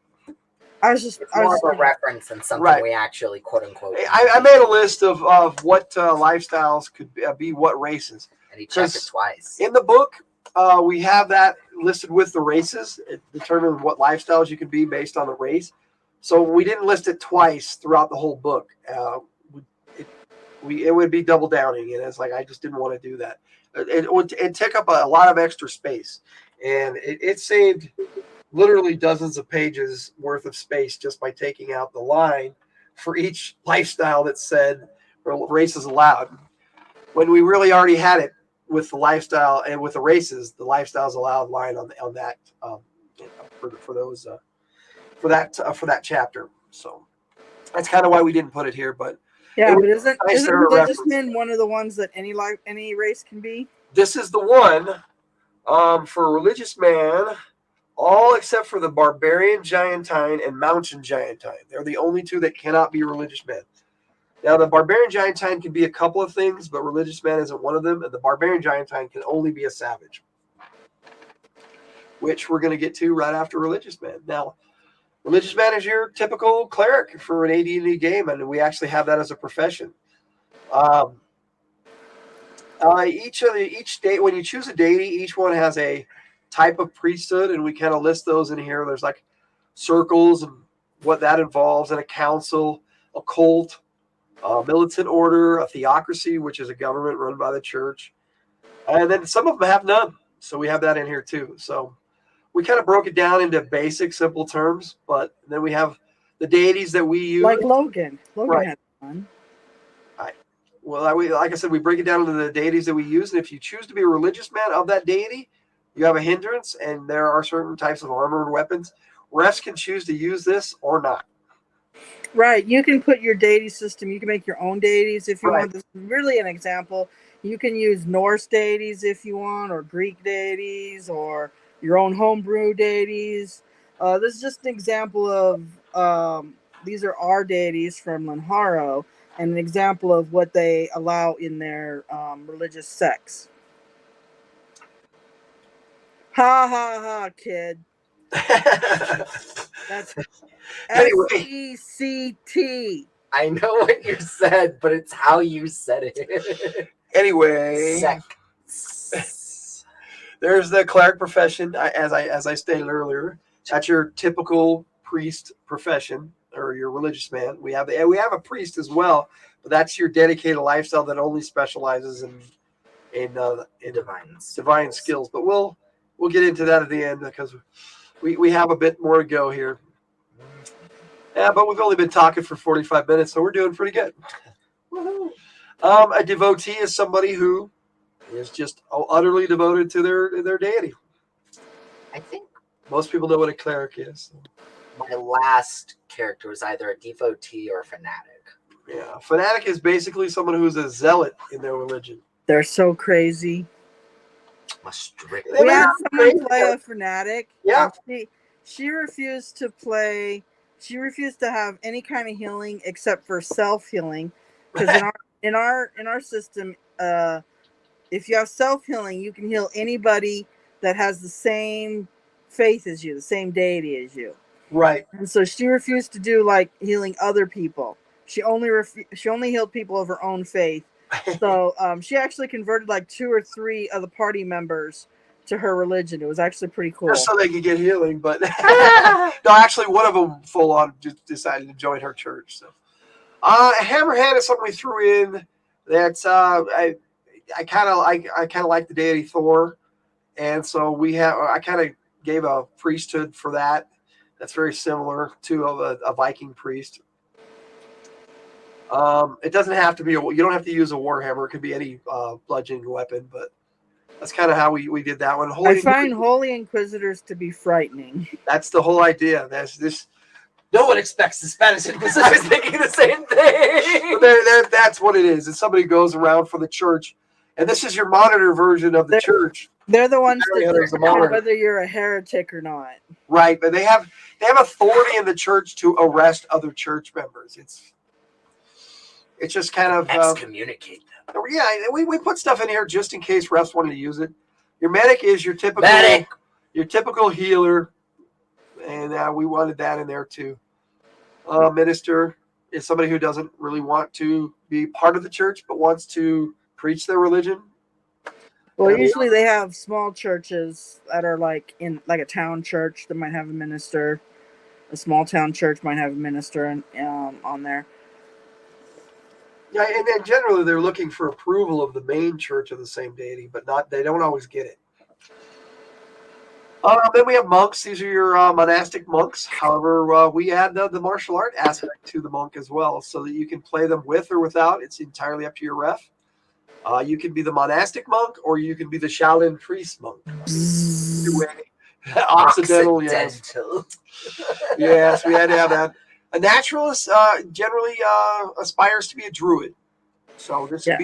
It's more of a reference than something Right. we actually quote unquote. I made a list of what lifestyles could be what races. And he checked it twice. In the book, we have that listed with the races. It determines what lifestyles you can be based on the race. So we didn't list it twice throughout the whole book. It would be double downing, and it's like I just didn't want to do that. It would take up a lot of extra space, and it saved literally dozens of pages worth of space just by taking out the line for each lifestyle that said races allowed. When we really already had it with the lifestyle and with the races, the lifestyles allowed line on that for that chapter. So that's kind of why we didn't put it here. But yeah, but isn't religious reference. men one of the ones that any race can be? This is the one for a religious man, all except for the barbarian giantine and mountain giantine. They're the only two that cannot be religious men. Now, the barbarian giantine can be a couple of things, but religious man isn't one of them. And the barbarian giantine can only be a savage, which we're going to get to right after religious man. Now, religious man is your typical cleric for an AD&D game, and we actually have that as a profession. Each day, when you choose a deity, each one has a type of priesthood, and we kind of list those in here. There's like circles and what that involves, and a council, a cult, a militant order, a theocracy, which is a government run by the church, and then some of them have none. So we have that in here too. So we kind of broke it down into basic, simple terms, but then we have the deities that we use. Like Logan. Logan Right. has one. Well, like I said, we break it down into the deities that we use, and if you choose to be a religious man of that deity, you have a hindrance, and there are certain types of armor and weapons. Refs can choose to use this or not. Right. You can put your deity system. You can make your own deities if you Right. want. This is really an example. You can use Norse deities if you want, or Greek deities, or your own homebrew deities. This is just an example of these are our deities from Lenharrow, and an example of what they allow in their religious sects. Ha ha ha, kid. That's Anyway. SECT. I know what you said, but it's how you said it. Anyway, there's the cleric profession. As I stated earlier, that's your typical priest profession or your religious man. We have a priest as well, but that's your dedicated lifestyle that only specializes in divine skills. But we'll get into that at the end because we have a bit more to go here. Yeah, but we've only been talking for 45 minutes, so we're doing pretty good. A devotee is somebody who is just utterly devoted to their deity. I think most people know what a cleric is. My last character was either a devotee or a fanatic. Yeah, fanatic is basically someone who's a zealot in their religion. They're so crazy. Strictly. We had someone play a fanatic. Yeah. And she refused to play. She refused to have any kind of healing except for self healing, because in our system, if you have self healing, you can heal anybody that has the same faith as you, the same deity as you. Right. And so she refused to do like healing other people. She only healed people of her own faith. So she actually converted like 2 or 3 of the party members to her religion. It was actually pretty cool. Just so they could get healing, but no, actually, one of them full on just decided to join her church. So, Hammerhand is something we threw in. That's I kind of like the deity Thor, and so I kind of gave a priesthood for that. That's very similar to a Viking priest. It doesn't have to be you don't have to use a warhammer. It could be any bludgeoning weapon, but that's kind of how we did that one. I find Holy Inquisitors to be frightening. That's the whole idea. That's this. No one expects the Spanish Inquisition. I was thinking the same thing. But that's what it is. It's somebody who goes around for the church, and this is your monitor version of the church. They're the ones that decide whether you're a heretic or not. Right, but they have authority in the church to arrest other church members. It's just kind of excommunicate them. Yeah, we put stuff in here just in case refs wanted to use it. Your medic is your typical healer, and we wanted that in there too. Minister is somebody who doesn't really want to be part of the church but wants to preach their religion. Well, usually they have small churches that are like in like a town church that might have a minister. A small town church might have a minister on there. Yeah, and then generally they're looking for approval of the main church of the same deity, but they don't always get it. Then we have monks. These are your monastic monks. However, we add the martial art aspect to the monk as well, so that you can play them with or without. It's entirely up to your ref. You can be the monastic monk, or you can be the Shaolin priest monk. Occidental, yes. Yes, we had to have that. A naturalist generally aspires to be a druid. So this would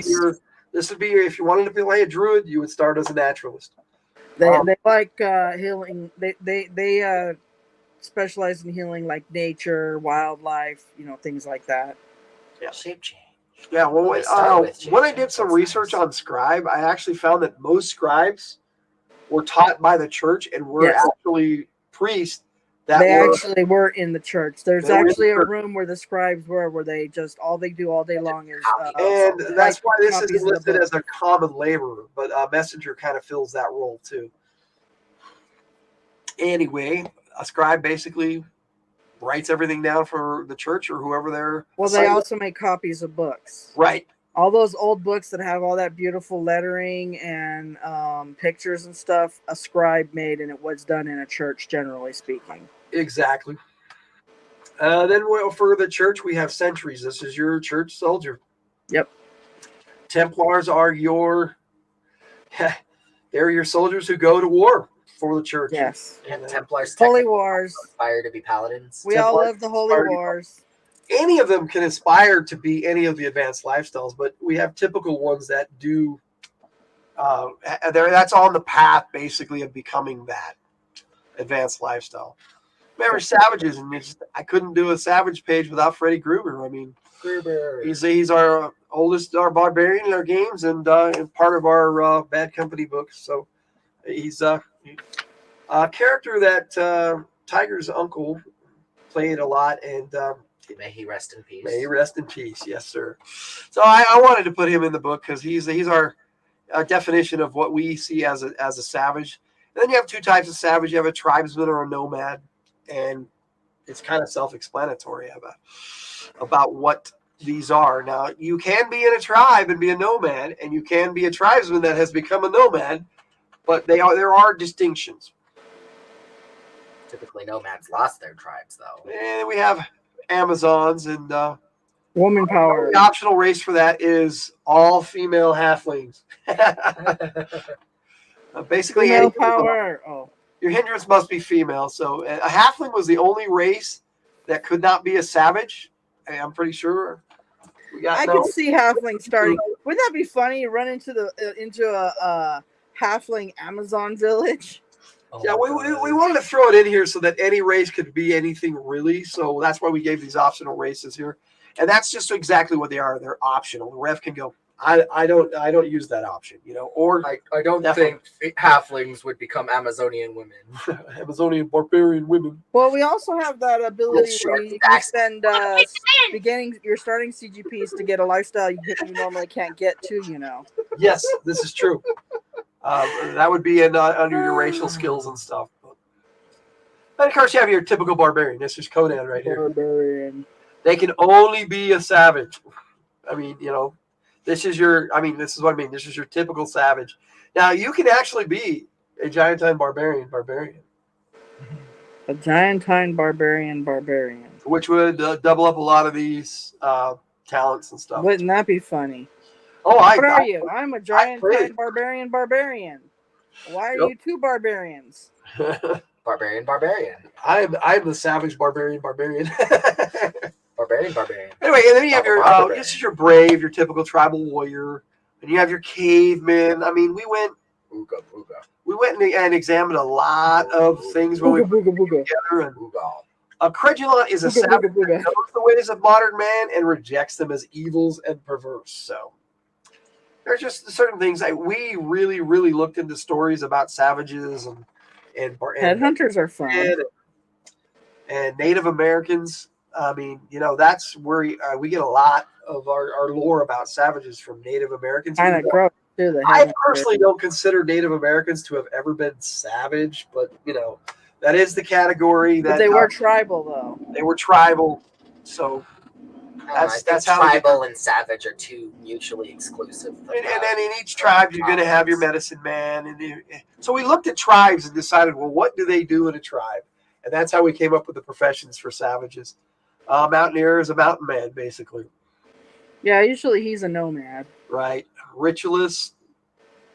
be your if you wanted to play a druid, you would start as a naturalist. They like healing. They specialize in healing like nature, wildlife, things like that. Yeah. Shape change. Yeah, well, when I did some research on scribe, I actually found that most scribes were taught by the church and were actually priests. Actually were in the church. There's actually a room where the scribes were, where they just all they do all day long is. And that's why this is listed as a common laborer, but messenger kind of fills that role too. Anyway, a scribe basically writes everything down for the church or whoever they're. Well, they also make copies of books. Right. All those old books that have all that beautiful lettering and pictures and stuff, a scribe made, and it was done in a church, generally speaking. Exactly. Then for the church, we have sentries. This is your church soldier. Yep. Templars are they're your soldiers who go to war for the church. Yes. And Templars Holy Wars. Aspire to be paladins. We all love the Holy Wars. Any of them can aspire to be any of the advanced lifestyles, but we have typical ones that do. That's on the path, basically, of becoming that advanced lifestyle. Remember Savages, and I couldn't do a Savage page without Freddie Gruber. I mean, he's our our barbarian in our games, and part of our Bad Company books. So he's a character that Tiger's uncle played a lot, and. May he rest in peace. May he rest in peace. Yes, sir. So I wanted to put him in the book because he's our definition of what we see as a savage. And then you have two types of savage. You have a tribesman or a nomad, and it's kind of self-explanatory about what these are. Now, you can be in a tribe and be a nomad, and you can be a tribesman that has become a nomad, but there are distinctions. Typically, nomads lost their tribes, though. And we have Amazons and woman power. The optional race for that is all female halflings. Basically, female power. Your hindrance must be female. So a halfling was the only race that could not be a savage. I'm pretty sure. We got I no- could see halfling starting. Wouldn't that be funny? You run into a halfling Amazon village. Oh Yeah, my we God. wanted to throw it in here so that any race could be anything really. So that's why we gave these optional races here, and that's just exactly what they are. They're optional. The ref can go. I don't use that option, or I don't Definitely. think halflings would become Amazonian women. Amazonian barbarian women. Well, we also have that ability With where short you backs. spend your starting CGPs to get a lifestyle you normally can't get to. Yes, this is true. That would be under your racial skills and stuff. And of course, you have your typical barbarian. This is Conan right here. Barbarian. They can only be a savage. I mean, this is what I mean. This is your typical savage. Now, you can actually be a Giantine barbarian, A Giantine barbarian. which would double up a lot of these talents and stuff. Wouldn't that be funny? Oh, What are you? I'm a played. Giantine barbarian. Why are Yep. you two barbarians? Barbarian. I'm the savage barbarian. Barbarian. Anyway, and then you have your Barbarian. this is your brave, your typical tribal warrior, and you have your caveman. I mean, we went and examined a lot of things when we Booga put booga booga. together. And Ooga. a credulon is a Booga savage booga that booga. knows the ways of modern man and rejects them as evils and perverse. So there's just certain things that we really, really looked into stories about savages and Headhunters are fun. and Native Americans. I mean, that's where we get a lot of our lore about savages from Native Americans. Kind of gross too. The I headhunters. personally don't consider Native Americans to have ever been savage, but that is the category that But they were tribal though. they were tribal. So I think that's how they get tribal and savage are two mutually exclusive. And then in each tribe, you're going to have your medicine man. So we looked at tribes and decided, well, what do they do in a tribe? And that's how we came up with the professions for savages. Mountaineer is a mountain man, basically. Yeah, usually he's a nomad. Right. Ritualists,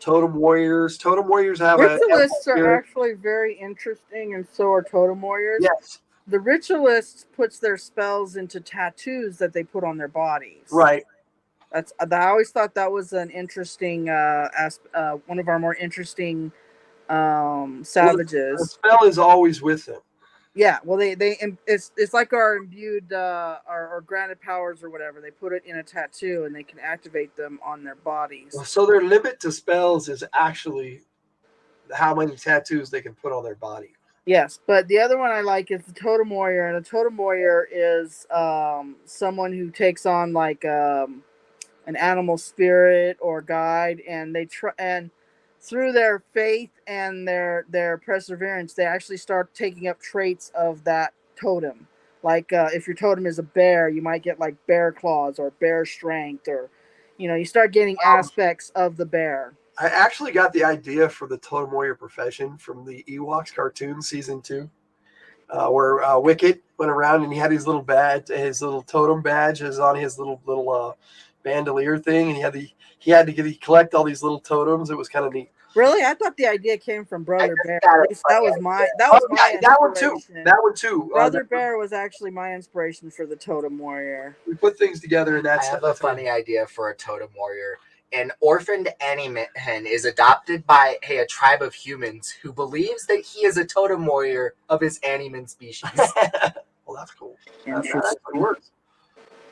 totem warriors. Totem warriors have Ritualists are actually very interesting, and so are totem warriors. Yes. The ritualists puts their spells into tattoos that they put on their bodies. Right. I always thought that was an interesting one of our more interesting savages. The spell is always with them. Yeah, well, it's like our imbued our granted powers or whatever. They put it in a tattoo and they can activate them on their bodies. So their limit to spells is actually how many tattoos they can put on their body. Yes, but the other one I like is the totem warrior, and a totem warrior is someone who takes on like an animal spirit or guide, and they try and through their faith and their perseverance, they actually start taking up traits of that totem. Like if your totem is a bear, you might get like bear claws or bear strength, or you start getting aspects of the bear. I actually got the idea for the totem warrior profession from the Ewoks cartoon season 2, where Wicket went around and he had his little badge, his little totem badge is on his little bandolier thing, and he had to collect all these little totems. It was kind of neat. Really, I thought the idea came from Brother Bear. got it. That was my That one too. Brother Bear was actually my inspiration for the totem warrior. We put things together, and I that's have a funny idea for a totem warrior. An orphaned Animan is adopted by a tribe of humans who believes that he is a totem warrior of his Animan species. Well, that's cool. Interesting. That works.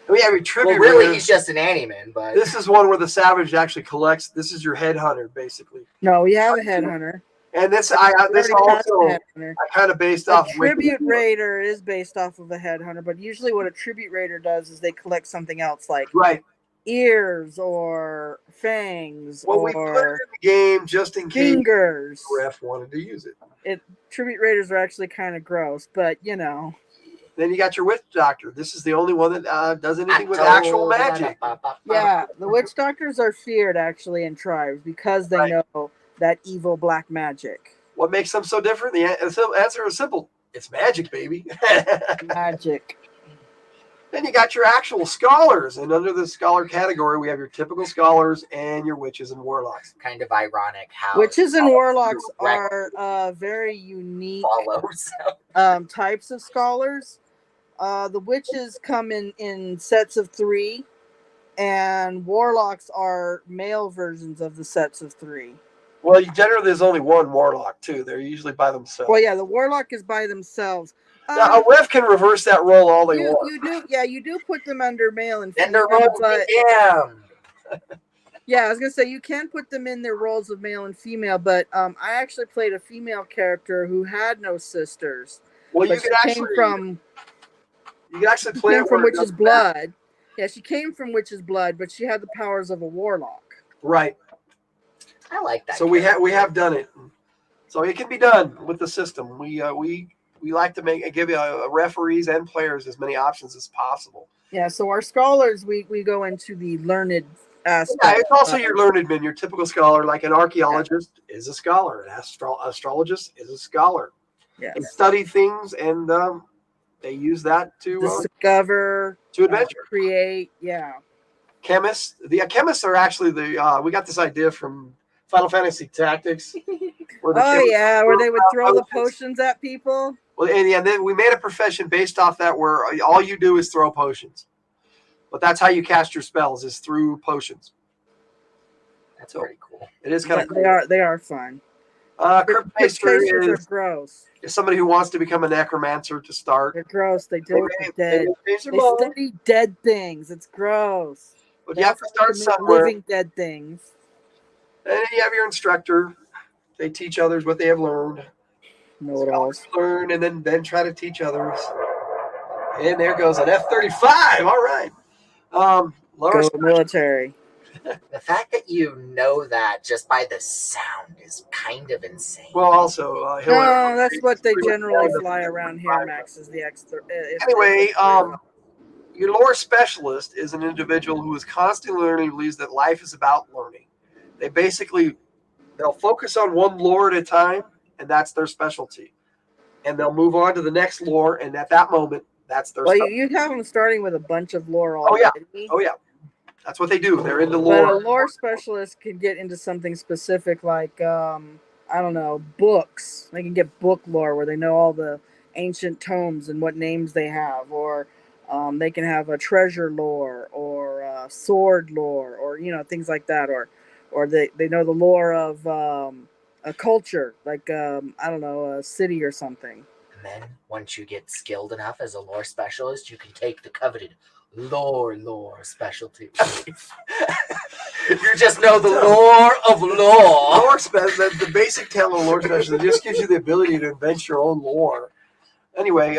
And we have a tribute. Well, really, raider. he's just an Animan, but This is one where the savage actually collects. This is your headhunter, basically. No, we have a headhunter. And this We this already passed also the headhunter. I kind of based A off. tribute raider is based off of a headhunter, but usually what a tribute raider does is they collect something else, like Right. ears or fangs Well, we put it in or the game just in case fingers. the ref wanted to use it. Tribute raiders are actually kind of gross, but Then you got your witch doctor. This is the only one that does anything with actual magic. Yeah, the witch doctors are feared actually in tribes because they Right. know that evil black magic. What makes them so different? The answer is simple. It's magic, baby. Magic. Then you got your actual scholars, and under the scholar category, we have your typical scholars and your witches and warlocks. kind of ironic how Witches and warlocks direct are very unique follows. types of scholars. The witches come in sets of 3, and warlocks are male versions of the sets of 3. Well, generally there's only one warlock too. They're usually by themselves. Well, yeah, the warlock is by themselves. Now, a ref can reverse that role all they want. You do put them under male and Gender female, roles, but damn. yeah, I was gonna say you can put them in their roles of male and female, but I actually played a female character who had no sisters. Well, But you can she actually play came it from where it Witch's doesn't matter. blood. Yeah, she came from Witch's blood, but she had the powers of a warlock. Right. I like that. So we have done it. So it can be done with the system. We like to give referees and players as many options as possible. Yeah, so our scholars, we go into the learned aspect. Yeah, it's also your learned men, your typical scholar, like an archaeologist is a scholar, an astrologist is a scholar. Yes. They study things and they use that to discover, to adventure, create. Yeah. Chemists, chemists are actually we got this idea from Final Fantasy Tactics. Where they would throw the potions at people. Well, and then we made a profession based off that, where all you do is throw potions. But that's how you cast your spells, is through potions. That's pretty cool. It is kind of cool. They are fun. Crypt Chasers are gross. Is somebody who wants to become a necromancer to start. They're gross. They deal with the dead. They study dead things. It's gross. But you have to start somewhere. Living dead things. And then you have your instructor. They teach others what they have learned. Know-it-alls. Learn and then try to teach others. And there goes an F-35. All right. Go military. The fact that you know that just by the sound is kind of insane. Well, also, no, that's what they generally fly around here, Max, is the X-30. Anyway, your lore specialist is an individual who is constantly learning, believes that life is about learning. They'll focus on one lore at a time, and that's their specialty. And they'll move on to the next lore, and at that moment, that's their specialty. You have them starting with a bunch of lore already. Oh, yeah. That's what they do. They're into lore. But a lore specialist can get into something specific like, I don't know, books. They can get book lore where they know all the ancient tomes and what names they have. Or they can have a treasure lore or sword lore or, things like that. Or they know the lore of a culture, like, I don't know, a city or something. And then once you get skilled enough as a lore specialist, you can take the coveted lore specialty. You just know the lore of lore. The basic tale of lore specialist just gives you the ability to invent your own lore. Anyway,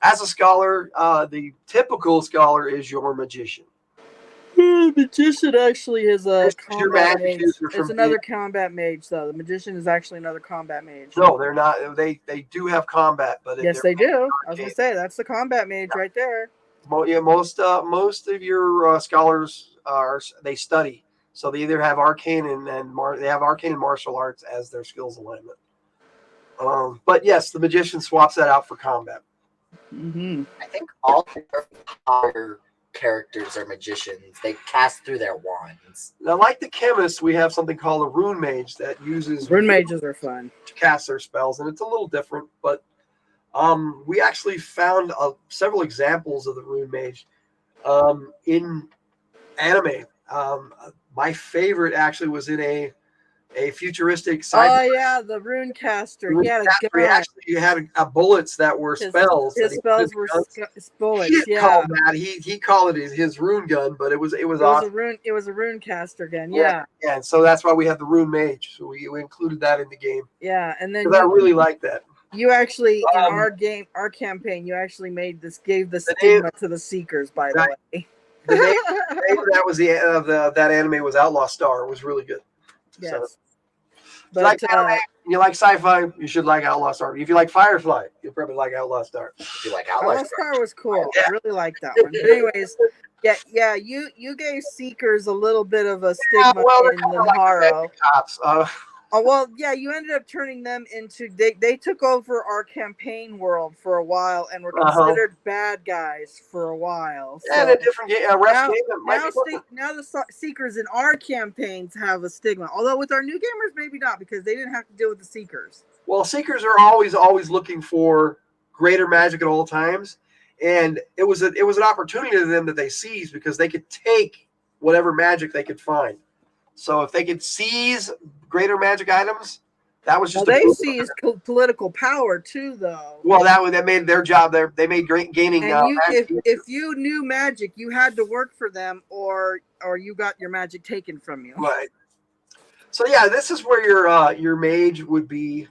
as a scholar, the typical scholar is your magician. The magician actually is a combat mage. It's another combat mage, though. The magician is actually another combat mage. No, they're not. They do have combat, but yes, they do. I was gonna say that's the combat mage right there. Yeah, most of your scholars they study, so they either have arcane and they have arcane and martial arts as their skills alignment. But yes, the magician swaps that out for combat. Mm-hmm. I think all our characters are magicians. They cast through their wands. Now, like the chemist, we have something called a rune mage that uses rune mages are fun to cast their spells, and it's a little different, but. We actually found several examples of the rune mage in anime. My favorite actually was in a futuristic sci-fi. Oh yeah, the rune caster. He had a gun. Actually, had bullets that were spells. His spells were bullets. He didn't call that. He called it his rune gun, but it was awesome. It was a rune caster gun. Yeah. Yeah, and so that's why we have the rune mage. So we included that in the game. Yeah, and then I really like that. You actually in our campaign, you actually gave the stigma to the Seekers. By the way, the name of that was that anime was Outlaw Star. It was really good. Yes. So, but you like sci-fi, you should like Outlaw Star. If you like Firefly, you'll probably like Outlaw Star. If you like Outlaw Star was cool. Yeah. I really liked that one. But anyways, yeah, you gave Seekers a little bit of a stigma in Lenharrow. Oh, well, yeah, you ended up turning them into they took over our campaign world for a while and were considered bad guys for a while. So and a different game. Now the Seekers in our campaigns have a stigma. Although with our new gamers, maybe not, because they didn't have to deal with the Seekers. Well, Seekers are always looking for greater magic at all times, and it was an opportunity to them that they seized because they could take whatever magic they could find. So if they could seize greater magic items, that was just they seized political power too, though. Well, that made their job there. They made gaining. And if you knew magic, you had to work for them, or you got your magic taken from you. Right. So yeah, this is where your mage would be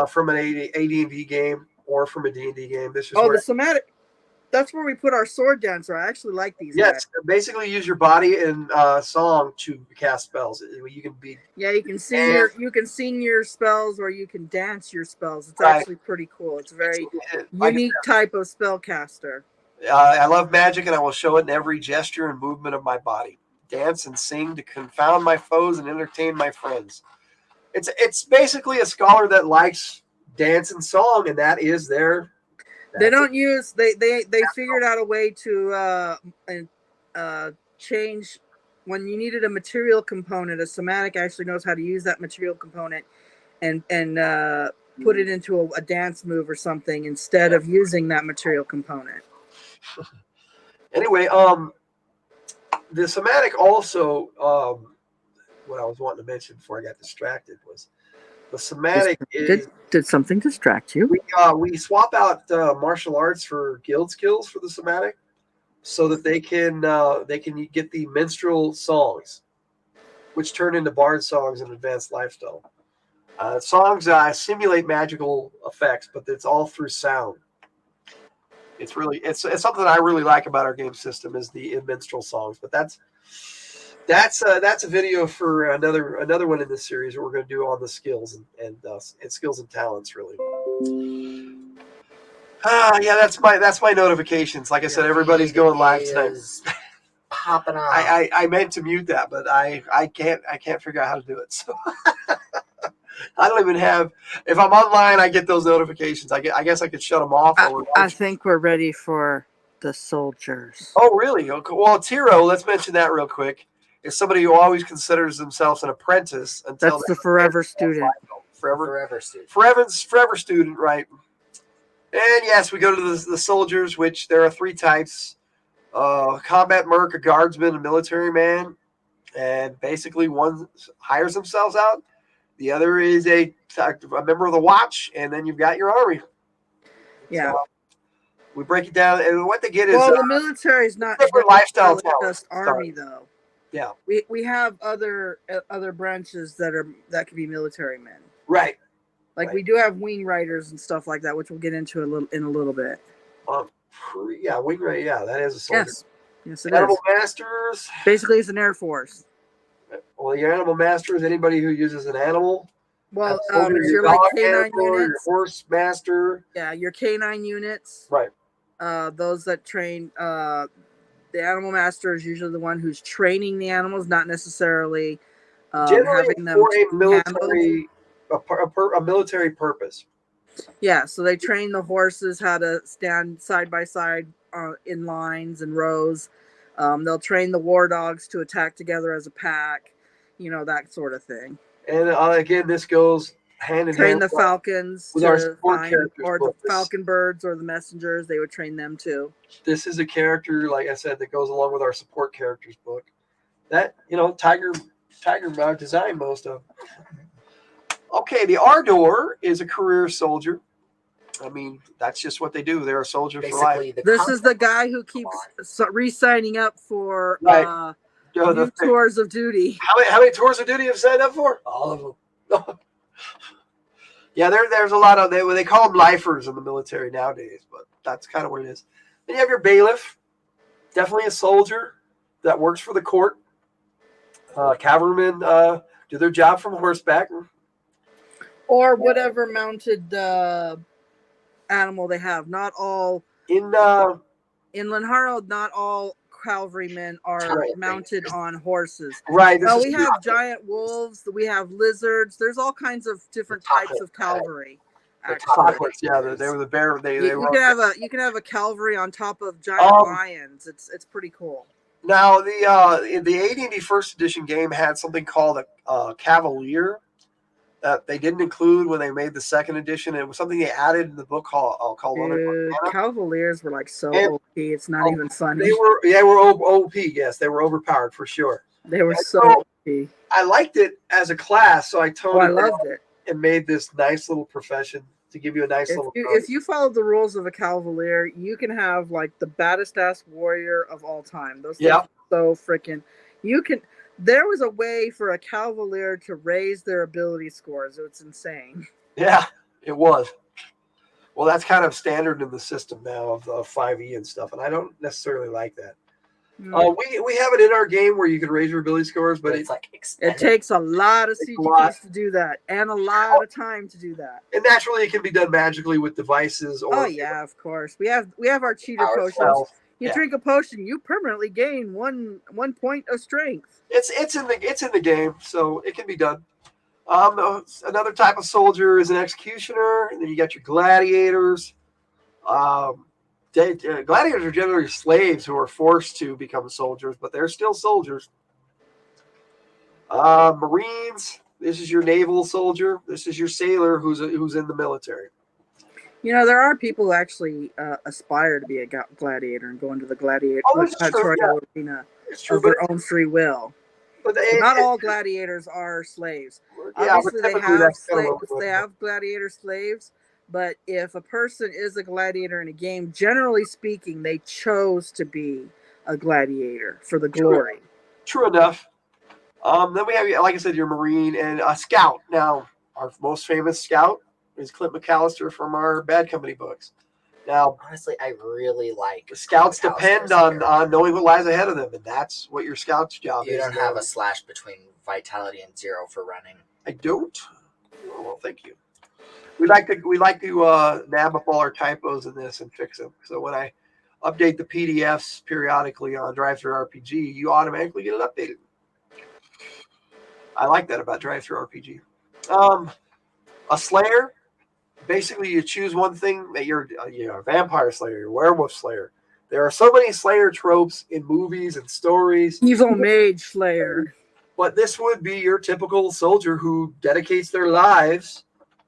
from an AD&D game or from a D&D game. This is the somatic. That's where we put our sword dancer. I actually like these. Yes, guys. basically use your body and song to cast spells. You can be. Yeah, you can sing your spells, or you can dance your spells. It's actually pretty cool. It's a very unique type of spellcaster. I love magic, and I will show it in every gesture and movement of my body. Dance and sing to confound my foes and entertain my friends. It's basically a scholar that likes dance and song, and that is their. They don't use they figured out a way to change when you needed a material component. A somatic actually knows how to use that material component and put it into a dance move or something instead of using that material component. Anyway, the somatic also what I was wanting to mention before I got distracted was the somatic Did something distract you? We swap out martial arts for guild skills for the somatic, so that they can get the minstrel songs, which turn into bard songs and advanced lifestyle. Songs simulate magical effects, but it's all through sound. It's something that I really like about our game system is the minstrel songs. But that's a video for another one in this series that we're going to do on the skills and skills and talents, really. Yeah, that's my notifications. Like I said, everybody's going live tonight. Popping off. I meant to mute that, but I can't figure out how to do it. So I don't even have. If I'm online, I get those notifications. I guess I could shut them off. I think we're ready for the soldiers. Oh, really? Okay. Well, Tiro, let's mention that real quick. Is somebody who always considers themselves an apprentice until that's the forever student. Forever student, right? And yes, we go to the soldiers, which there are 3 types: combat merc, a guardsman, a military man. And basically, one hires themselves out, the other is a member of the watch, and then you've got your army. Yeah. So we break it down, and what they get is the military is not different lifestyle just army though. Yeah, we have other branches that could be military men. Right. Like we do have wing riders and stuff like that, which we'll get into in a little bit. Yeah, wing rider. Yeah, that is a soldier. Yes, it Animal is. masters. Basically, it's an air force. Well, your animal master is anybody who uses an animal. Well, it's your like canine units, your horse master. Yeah, your canine units. Right. Those that train. The animal master is usually the one who's training the animals, not necessarily having them for a military purpose. Yeah, so they train the horses how to stand side by side in lines and rows. They'll train the war dogs to attack together as a pack, that sort of thing. And again, this goes hand in hand. Train the falcons with our support characters, or the falcon birds or the messengers. They would train them too. This is a character, like I said, that goes along with our support characters book. That Tiger designed most of. Okay, the Ardor is a career soldier. I mean, that's just what they do. They're a soldier for life. This is the guy who keeps re-signing up for new tours of duty. How many tours of duty have you signed up for? All of them. Yeah, there's a lot of they call them lifers in the military nowadays, but that's kind of what it is. Then you have your bailiff, definitely a soldier that works for the court. Cavalrymen do their job from horseback. Or whatever mounted animal they have. Not all in Lenharrow, not all cavalrymen are mounted on horses. Right. No, we have giant wolves. We have lizards. There's all kinds of different types of cavalry. Yeah, they were the bear. You can have a cavalry on top of giant lions. It's pretty cool. Now the AD&D first edition game had something called a cavalier. they didn't include when they made the second edition. It was something they added in the book called Dude, Arcana. Cavaliers were like so And- OP. It's not even funny. They were OP. Yes, they were overpowered for sure. They were And so so OP. I liked it as a class, so I Oh, I toned it loved down it. and made this nice little profession to give you a nice little. If you follow the rules of a Cavalier, you can have like the baddest ass warrior of all time. Those things are so freaking. You can. There was a way for a Cavalier to raise their ability scores. It's insane. Yeah, it was. Well, that's kind of standard in the system now of 5e and stuff, and I don't necessarily like that. We have it in our game where you can raise your ability scores, but it's like it takes a lot of CGPs to do that, and a lot of time to do that. And naturally, it can be done magically with devices. Or of course. We have our cheater potions. Well, you drink a potion, you permanently gain one point of strength. It's in the game, so it can be done. Another type of soldier is an executioner, and then you got your gladiators. Gladiators are generally slaves who are forced to become soldiers, but they're still soldiers. Marines, this is your naval soldier. This is your sailor who's in the military. You know, there are people who actually aspire to be a gladiator and go into the gladiator arena of their own free will. But not all gladiators are slaves. Obviously, they have gladiator slaves. But if a person is a gladiator in a game, generally speaking, they chose to be a gladiator for the glory. True enough. Then we have, like I said, your Marine and a Scout. Now, our most famous Scout is Clint McAllister from our Bad Company books. Now, honestly, I really like the Scouts depend on knowing what lies ahead of them, and that's what your Scout's job is. You don't have a slash between vitality and 0 for running. I don't. Oh, well, thank you. We like to nab up all our typos in this and fix them. So when I update the PDFs periodically on DriveThruRPG, you automatically get it updated. I like that about DriveThruRPG. A Slayer, basically you choose one thing that you're a vampire slayer, you're a werewolf slayer. There are so many Slayer tropes in movies and stories. Evil mage slayer. But this would be your typical soldier who dedicates their lives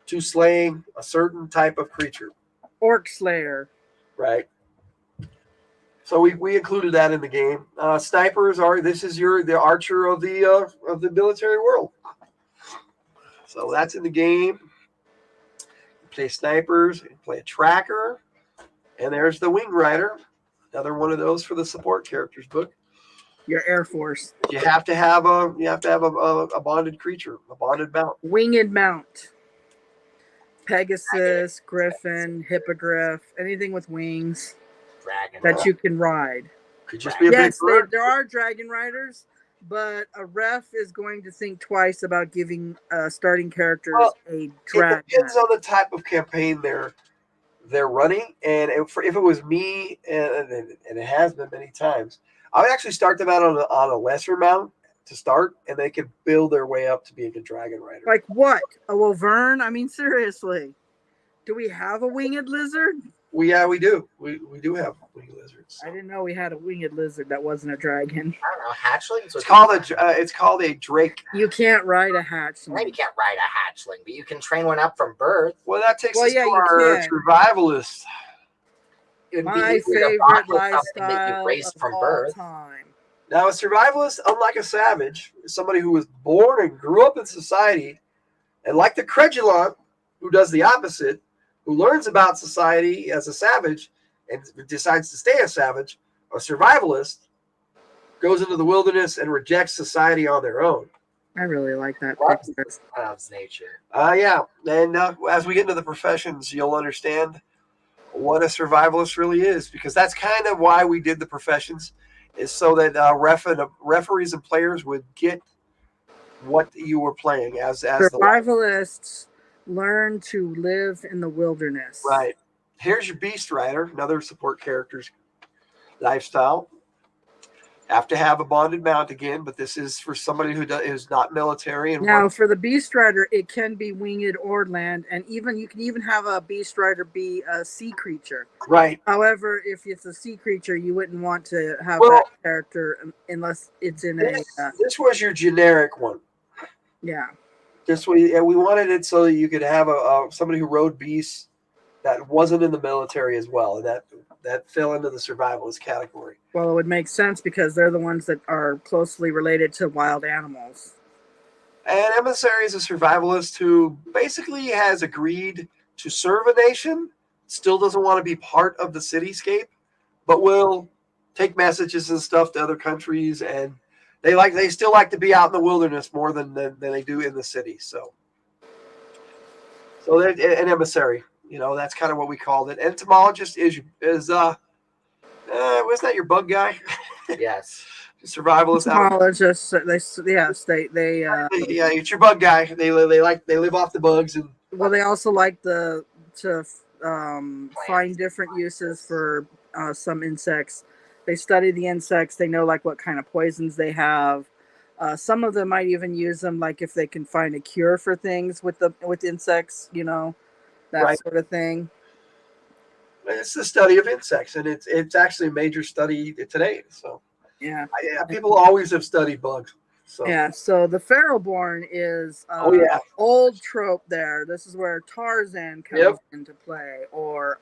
to slaying a certain type of creature. Orc slayer. Right. So we included that in the game. Snipers the archer of the military world. So that's in the game. You play snipers, you play a tracker, and there's the wing rider. Another one of those for the support characters book. Your Air Force. You have to have a bonded creature, a bonded mount. Winged mount. Pegasus, Griffin, Hippogriff, anything with wings that you can ride. Could just be a big bird. There are dragon riders, but a ref is going to think twice about giving starting characters a dragon. It depends on the type of campaign they're running, and if it was me, and it has been many times, I would actually start them out on a lesser mount to start, and they could build their way up to being a dragon rider. Like what? A Wyvern? I mean, seriously. Do we have a winged lizard? We do. We do have winged lizards. So. I didn't know we had a winged lizard that wasn't a dragon. I don't know. Hatchlings? It's called a drake. You can't ride a hatchling. Maybe you can't ride a hatchling, but you can train one up from birth. Well, that takes us to our survivalist. My favorite lifestyle from birth. Time. Now, a survivalist, unlike a savage, is somebody who was born and grew up in society, and like the credulant, who does the opposite, who learns about society as a savage and decides to stay a savage, a survivalist goes into the wilderness and rejects society on their own. I really like that. That's nature. Yeah. And as we get into the professions, you'll understand what a survivalist really is, because that's kind of why we did the professions, is so that referees and players would get what you were playing as survivalists learn to live in the wilderness. Right. Here's your beast rider, another support character's lifestyle. Have to have a bonded mount again, but this is for somebody who's not military. And now, for the beast rider, it can be winged or land, and you can even have a beast rider be a sea creature. Right. However, if it's a sea creature, you wouldn't want to have that character unless it's in This was your generic one. Yeah. we wanted it so that you could have somebody who rode beasts that wasn't in the military as well, and that fell into the survivalist category. Well, it would make sense because they're the ones that are closely related to wild animals. And Emissary is a survivalist who basically has agreed to serve a nation, still doesn't want to be part of the cityscape, but will take messages and stuff to other countries, and they still like to be out in the wilderness more than they do in the city. So they're an emissary. That's kind of what we called it. Entomologist wasn't that your bug guy? Yes. Survivalist. Entomologists. They yeah, it's your bug guy. They live off the bugs, and well, they also like to find different uses for some insects. They study the insects. They know like what kind of poisons they have. Some of them might even use them, like if they can find a cure for things with insects, that right. sort of thing. It's the study of insects, and it's actually a major study today. So yeah, people always have studied bugs. So. Yeah, so the Pharaohborn is old trope there. This is where Tarzan comes into play, or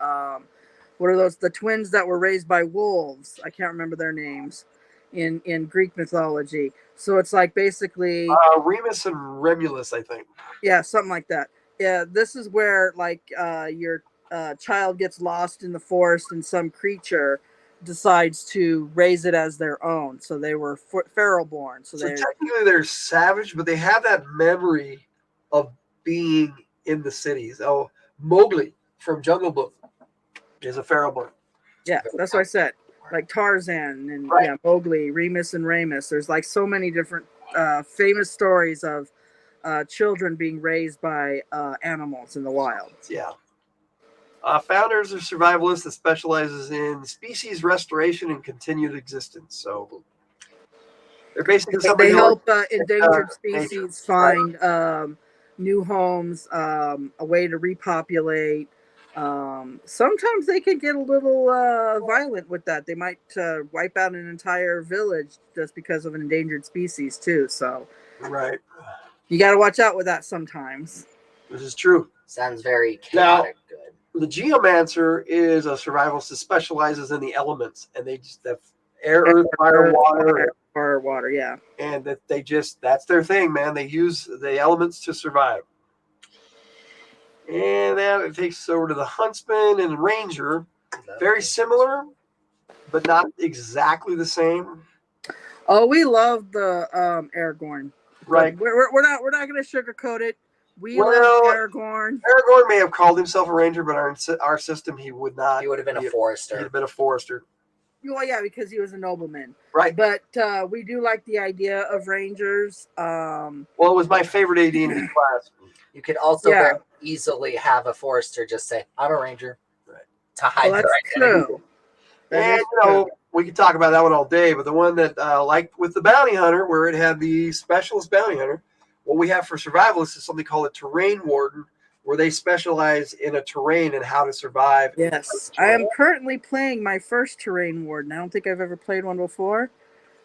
what are those? The twins that were raised by wolves. I can't remember their names in Greek mythology. So it's like basically Remus and Remulus, I think. Yeah, something like that. Yeah, this is where like your child gets lost in the forest and some creature decides to raise it as their own. So they were feral-born. So technically they're savage, but they have that memory of being in the cities. Oh, Mowgli from Jungle Book is a feral-born. Yeah, that's what I said. Like Tarzan and Mowgli, Remus and Ramus. There's like so many different famous stories of children being raised by animals in the wild. Yeah. Founders are survivalists that specializes in species restoration and continued existence. So they're basically they help endangered species find new homes, a way to repopulate. Sometimes they can get a little violent with that. They might wipe out an entire village just because of an endangered species too. So right, you got to watch out with that sometimes. This is true. Sounds very chaotic. Good. The Geomancer is a survivalist that specializes in the elements, and they just have air, earth, fire, water. Yeah. And that's their thing, man. They use the elements to survive. And then it takes us over to the Huntsman and Ranger. Very similar, but not exactly the same. Oh, we love the Aragorn. Right. We're not going to sugarcoat it. We love Aragorn. Aragorn may have called himself a ranger, but our system, he would not. He would have been a forester. He'd have been a forester. Well, yeah, because he was a nobleman. Right. But we do like the idea of rangers. Well, it was my favorite AD&D class. You could also very easily have a forester just say, I'm a ranger. Right. To hide their identity. True. And, we could talk about that one all day, but the one that like with the bounty hunter, where it had the specialist bounty hunter, what we have for survivalists is something called a terrain warden, where they specialize in a terrain and how to survive. Yes. I am currently playing my first terrain warden. I don't think I've ever played one before.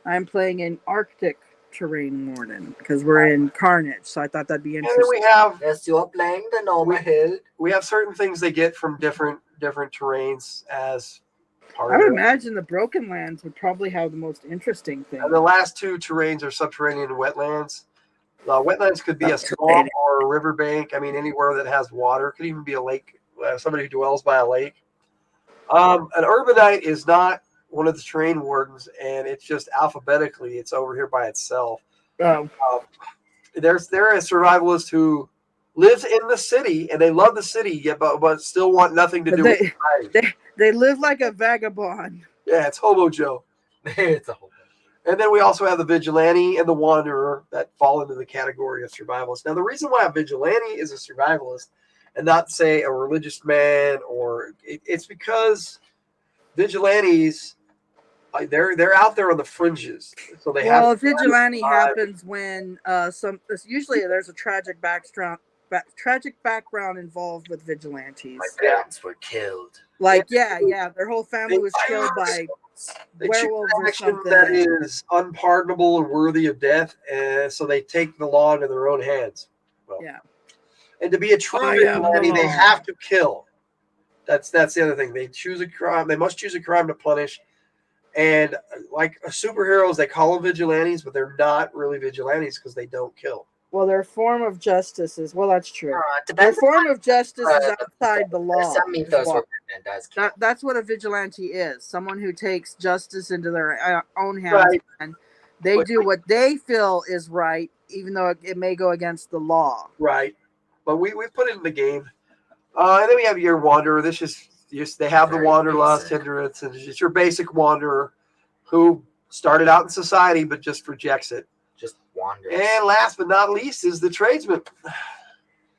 I'm playing an Arctic terrain warden because we're in Carnage, so I thought that'd be interesting. And then we have yes, you're playing the normal hill. We have certain things they get from different terrains as part I of would it. imagine the Broken Lands would probably have the most interesting thing. And the last two terrains are subterranean and wetlands. Wetlands could be a swamp or a riverbank. I mean, anywhere that has water. It could even be a lake. Somebody who dwells by a lake. An urbanite is not one of the terrain wardens, and it's just alphabetically. It's over here by itself. Oh. They're a survivalist who lives in the city, and they love the city, but still want nothing to do with society. They live like a vagabond. Yeah, it's Hobo Joe. It's a hobo. And then we also have the Vigilante and the Wanderer that fall into the category of survivalists. Now, the reason why a Vigilante is a survivalist and not, say, a religious man, or it's because Vigilantes, they're out there on the fringes. So they have. Well, Vigilante happens when usually there's a tragic background involved with Vigilantes. My parents were killed. Like, their whole family was killed by werewolves or something. That is unpardonable and worthy of death, and so they take the law into their own hands. Well, Yeah. and to be a true I am the vigilante, they law. have to kill. That's the other thing. They choose a crime. They must choose a crime to punish. And like superheroes, they call them vigilantes, but they're not really vigilantes because they don't kill. Well, their form of justice is that's true. It Their depends. form of justice is Uh, outside the law. There's some mythos Well, where Batman does kill. that's what a vigilante is. Someone who takes justice into their own hands, Right. and they do what they feel is right, even though it may go against the law. Right. But we put it in the game. And then we have your Wanderer. This is just they have Very the Wanderlust, basic. hindrance, and it's just your basic Wanderer who started out in society but just rejects it. Just wanders. And last but not least is the tradesman.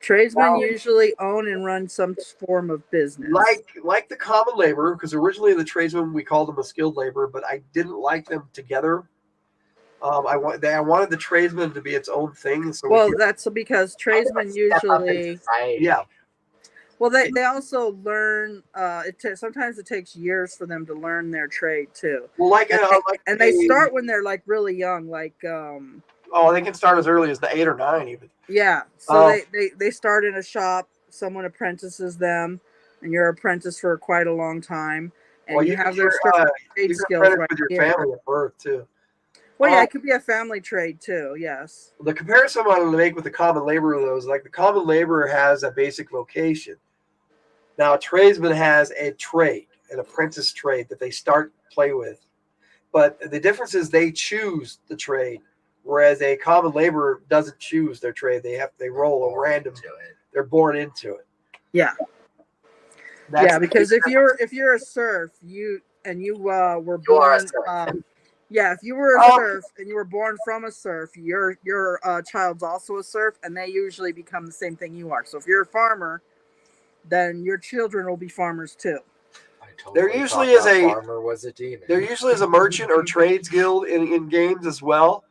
Tradesmen usually own and run some form of business. Like the common laborer, because originally the tradesman we called them a skilled laborer, but I didn't like them together. I wanted the tradesman to be its own thing. So that's because tradesmen usually, yeah. Well, they also learn. Sometimes it takes years for them to learn their trade too. Well, and they start when they're like really young, like they can start as early as the 8 or 9 even. Yeah, so they start in a shop. Someone apprentices them, and you're apprentice for quite a long time, and you have their trade skills right with your here. family at birth too. Well, yeah, it could be a family trade too. Yes. The comparison I want to make with the common laborer, though, is like the common laborer has a basic vocation. Now, a tradesman has a trade, an apprentice trade that they play with. But the difference is they choose the trade, whereas a common laborer doesn't choose their trade. They roll a random. They're born into it. Yeah. Because if you're a serf, you were born. If you were a serf and you were born from a serf, your child's also a serf, and they usually become the same thing you are. So if you're a farmer, then your children will be farmers too. There usually is a farmer was a demon. There usually is a merchant or trades guild in games as well.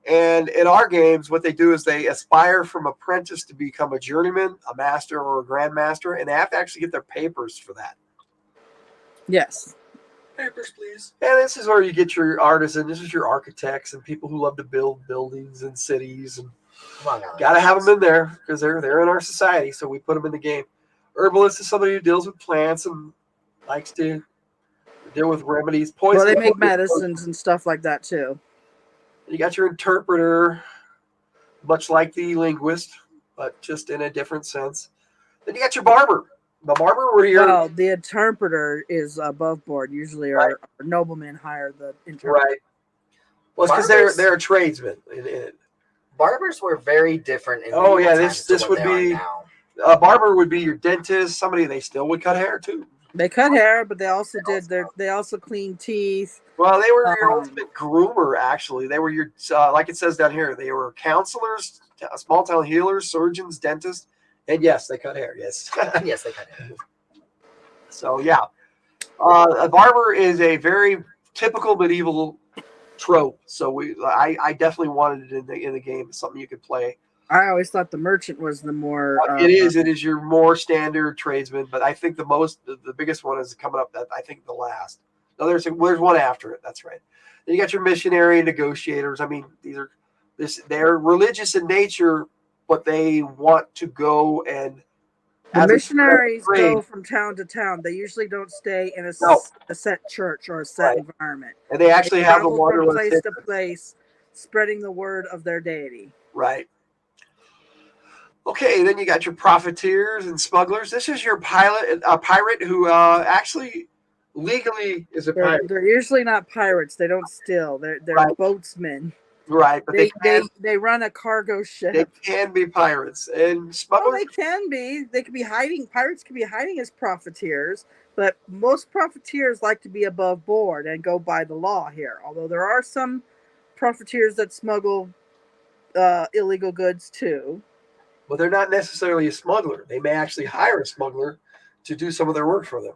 And in our games, what they do is they aspire from apprentice to become a journeyman, a master, or a grandmaster, and they have to actually get their papers for that. Yes. Papers, please. And this is where you get your artisan. This is your architects and people who love to build buildings and cities. And got to have them in there because they're in our society, so we put them in the game. Herbalist is somebody who deals with plants and likes to deal with remedies. Poison. Well, they make medicines and stuff like that too. You got your interpreter, much like the linguist, but just in a different sense. Then you got your barber. The barber were here. Well, the interpreter is above board. Usually, our noblemen hire the interpreter. Right. Well, it's because they're a tradesman. Barbers were very different. This would be a barber would be your dentist. Somebody they still would cut hair too. They cut hair, but they also they also clean teeth. Well, they were your ultimate groomer. Actually, they were your like it says down here. They were counselors, small town healers, surgeons, dentists. And yes, they cut hair. Yes. Yes, they cut hair. So, yeah. A barber is a very typical medieval trope. So I definitely wanted it in the game. It's something you could play. I always thought the merchant was the more... It is your more standard tradesman. But I think the biggest one is coming up, I think the last. No, there's one after it. That's right. Then you got your missionary and negotiators. I mean, they're religious in nature, but they want to go and the missionaries go from town to town. They usually don't stay in a set church or a set environment. And they actually have the from place to place, spreading the word of their deity. Right. Okay, then you got your profiteers and smugglers. This is your pirate who actually legally is a pirate. They're usually not pirates. They don't steal. They're boatsmen. Right, but they run a cargo ship. They can be pirates and smugglers. Well, they can be. They could be hiding. Pirates could be hiding as profiteers, but most profiteers like to be above board and go by the law here. Although there are some profiteers that smuggle illegal goods too. Well, they're not necessarily a smuggler. They may actually hire a smuggler to do some of their work for them.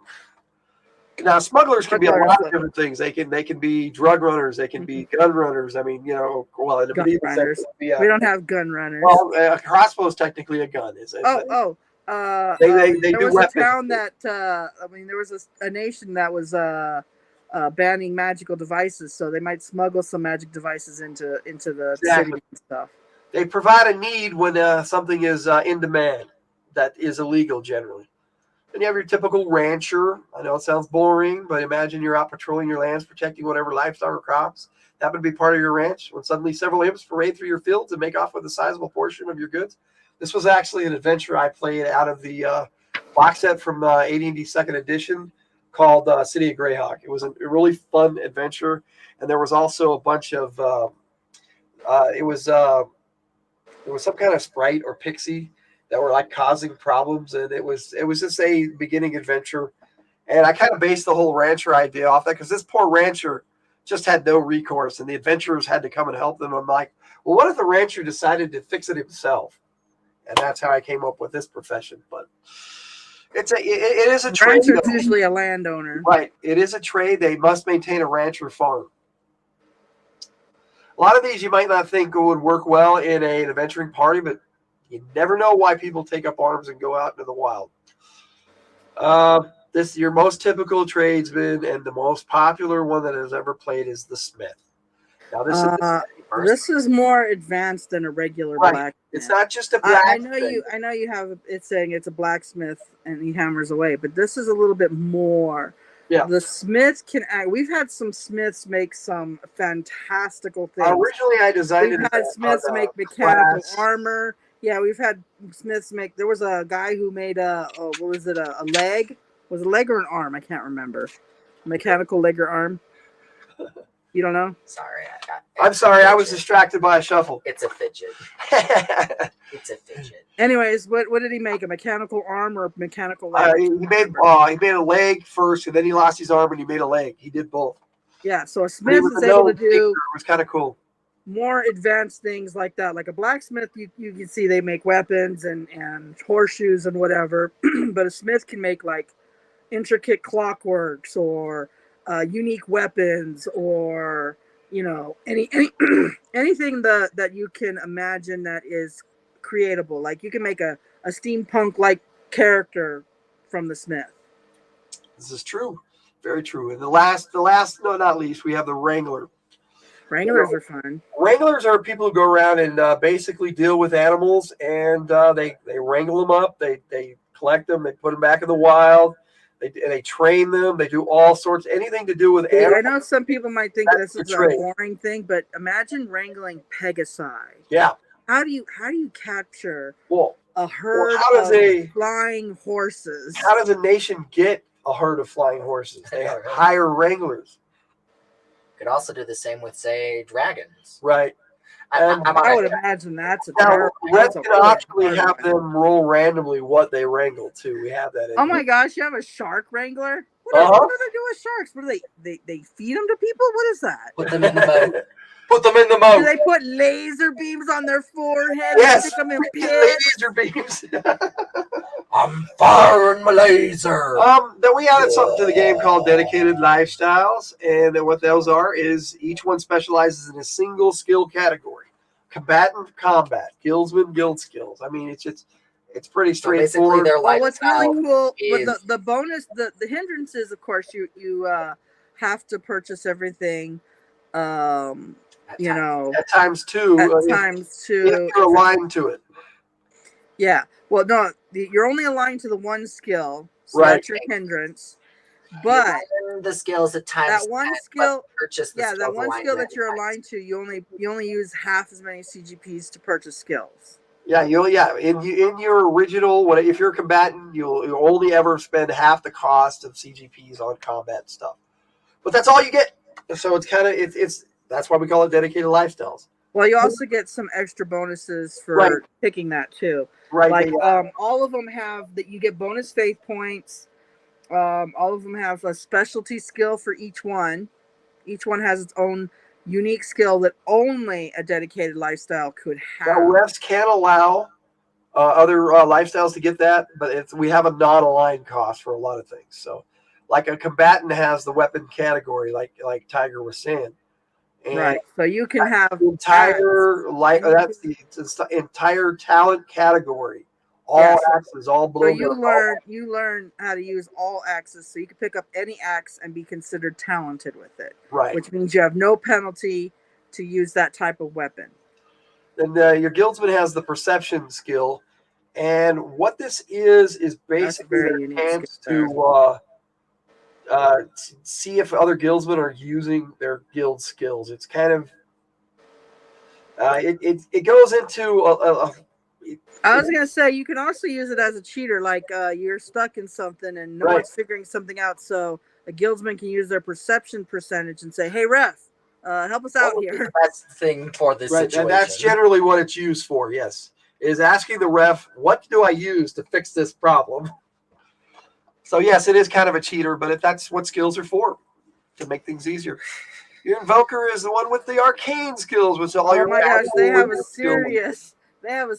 Now, smugglers can be a lot of different things. They can be drug runners. They can be gun runners. I mean, in the medieval runners. We don't have gun runners. Well, a crossbow is technically a gun. They there do was weapons. A town that there was a nation that was banning magical devices, so they might smuggle some magic devices into the city and stuff. They provide a need when something is in demand that is illegal generally. And you have your typical rancher. I know it sounds boring, but imagine you're out patrolling your lands, protecting whatever livestock or crops that would be part of your ranch. When suddenly several imps parade through your fields and make off with a sizable portion of your goods. This was actually an adventure I played out of the box set from AD&D 2nd Edition called City of Greyhawk. It was a really fun adventure, and there was also a bunch of it was some kind of sprite or pixie that were like causing problems, and it was just a beginning adventure. And I kind of based the whole rancher idea off that because this poor rancher just had no recourse, and the adventurers had to come and help them. I'm like, well, what if the rancher decided to fix it himself? And that's how I came up with this profession. But it is a trade. Rancher's usually a landowner, right? It is a trade. They must maintain a rancher farm. A lot of these you might not think would work well in an adventuring party, but you never know why people take up arms and go out into the wild. This your most typical tradesman, and the most popular one that has ever played is the smith. Now this is more advanced than a regular blacksmith. It's not just a blacksmith. I know you have it's saying it's a blacksmith and he hammers away, but this is a little bit more. Yeah. The smiths can act. We've had some smiths make some fantastical things. Originally, I designed We've had smiths make mechanical armor. Yeah, we've had smiths make. There was a guy who made what was it? A leg? Was it a leg or an arm? I can't remember. Mechanical leg or arm. You don't know? Sorry. I'm sorry. I was distracted by a shuffle. It's a fidget. It's a fidget. Anyways, what did he make? A mechanical arm or a mechanical leg? He made a leg first, and then he lost his arm, and he made a leg. He did both. Yeah, so a smith is able to do. It was kind of cool. More advanced things like that. Like a blacksmith, you can see they make weapons and horseshoes and whatever. But a smith can make like intricate clockworks or unique weapons, or anything that you can imagine that is creatable. Like you can make a steampunk like character from the smith. This is true, very true. And the last, no, not least, we have the wrangler. Wranglers are fun. Wranglers are people who go around and basically deal with animals, and they wrangle them up. They collect them. They put them back in the wild. They train them. They do all sorts, anything to do with animals. I know some people might think this is a boring thing, but imagine wrangling Pegasi. Yeah. How do you capture a herd of flying horses? How does a nation get a herd of flying horses? They hire wranglers. Could also do the same with, say, dragons. Right. I would imagine that's a terrible. Let's optionally have them roll randomly what they wrangle too. We have that. Oh my gosh, you have a shark wrangler? What do they do with sharks? What do they feed them to people? What is that? Put them in the boat. Put them in the moat. Do they put laser beams on their forehead? Yes. And stick them in pits? Laser beams. I'm firing my laser. Then we added something to the game called Dedicated Lifestyles, and what those are is each one specializes in a single skill category: combatant, combat, guildsman, guild skills. I mean, it's pretty straightforward. Their what's really cool, is... the bonus, the hindrances, of course, you have to purchase everything. At times two. If you're aligned to it. Yeah. Well, no, you're only aligned to the one skill, so right. That's your hindrance. But the skills at times that one skill, that one skill that you're aligned to, you only use half as many CGPs to purchase skills. Yeah, in your original, if you're a combatant, you'll only ever spend half the cost of CGPs on combat stuff. But that's all you get. So it's kind of that's why we call it dedicated lifestyles. Well, you also get some extra bonuses for picking that too. Right. Like all of them have that. You get bonus faith points. All of them have a specialty skill for each one. Each one has its own unique skill that only a dedicated lifestyle could have. Now, refs can allow other lifestyles to get that, but we have a non-aligned cost for a lot of things. So, like a combatant has the weapon category, like Tiger was saying. And right. So you can have the entire that's the entire talent category. All axes, all blown. So you learn how to use all axes, so you can pick up any axe and be considered talented with it. Right. Which means you have no penalty to use that type of weapon. And your guildsman has the perception skill. And what this is basically very their unique chance skill to see if other guildsmen are using their guild skills. It's kind of it goes into I was gonna say you can also use it as a cheater, like you're stuck in something and no Right. one's figuring something out. So a guildsman can use their perception percentage and say, "Hey, ref, help us out What would be here." the best thing for this right. situation? And that's generally what it's used for. Yes, is asking the ref, what do I use to fix this problem? So yes, it is kind of a cheater, but that's what skills are for, to make things easier. Your invoker is the one with the arcane skills, which all Oh your my gosh, they have a skills.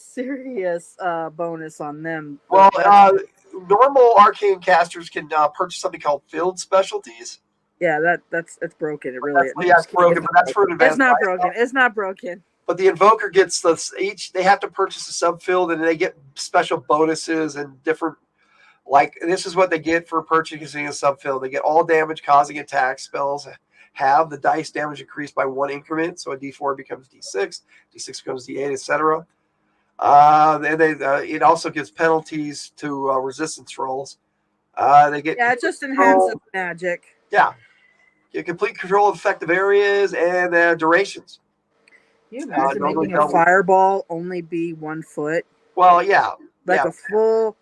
serious bonus on them. Well, normal arcane casters can purchase something called field specialties. Yeah, that's broken. It really That's broken, but that's for an advanced. It's not broken. It's not broken. But the invoker gets they have to purchase a subfield, and they get special bonuses and different. Like, this is what they get for purchasing a subfield. They get all damage causing attack spells have the dice damage increased by 1 increment, so a D4 becomes D6, D6 becomes D8, etc. It also gives penalties to resistance rolls. They get it just enhances magic. Yeah, get complete control of effective areas and durations. Can you imagine making a fireball only be 1 foot? Well, yeah, like a full.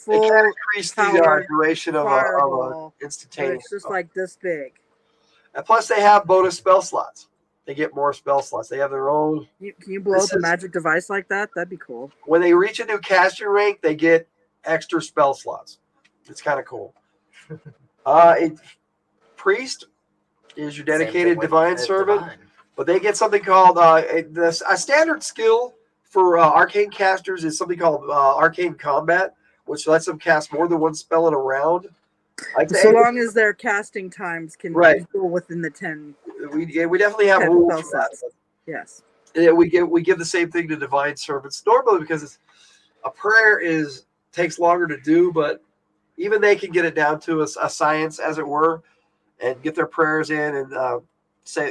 They can increase the duration of a instantaneous. It's just like this big. And plus, they have bonus spell slots. They get more spell slots. They have their own. Can you blow up a magic device like that? That'd be cool. When they reach a new casting rank, they get extra spell slots. It's kind of cool. A priest is your dedicated divine servant, but they get something called a standard skill for arcane casters is something called arcane combat, which lets them cast more than 1 spell in a round. So long as their casting times can be within the 10. We definitely have rules for that. Yes. Yeah, we give the same thing to divine servants normally because a prayer takes longer to do, but even they can get it down to a science, as it were, and get their prayers in and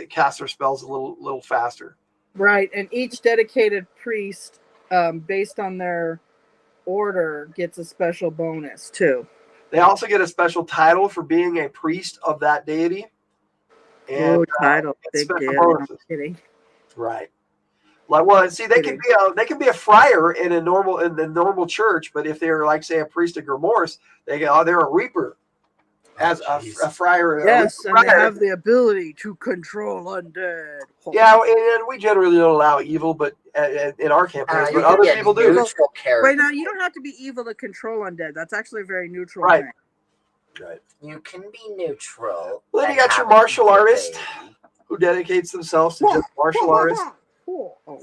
cast their spells a little faster. Right, and each dedicated priest, based on their order, gets a special bonus too. They also get a special title for being a priest of that deity. And title, big deal. I'm kidding. Right. Like, well, see, they can be a friar in the normal church, but if they're like, say, a priest of Grimoires, they're a reaper. As a friar. Yes, and they have the ability to control undead. Yeah, and we generally don't allow evil, but in our campaigns, but other people do. Wait, now you don't have to be evil to control undead. That's actually a very neutral thing. Right. You can be neutral. Well, then you got your martial artist who dedicates themselves to just martial artists.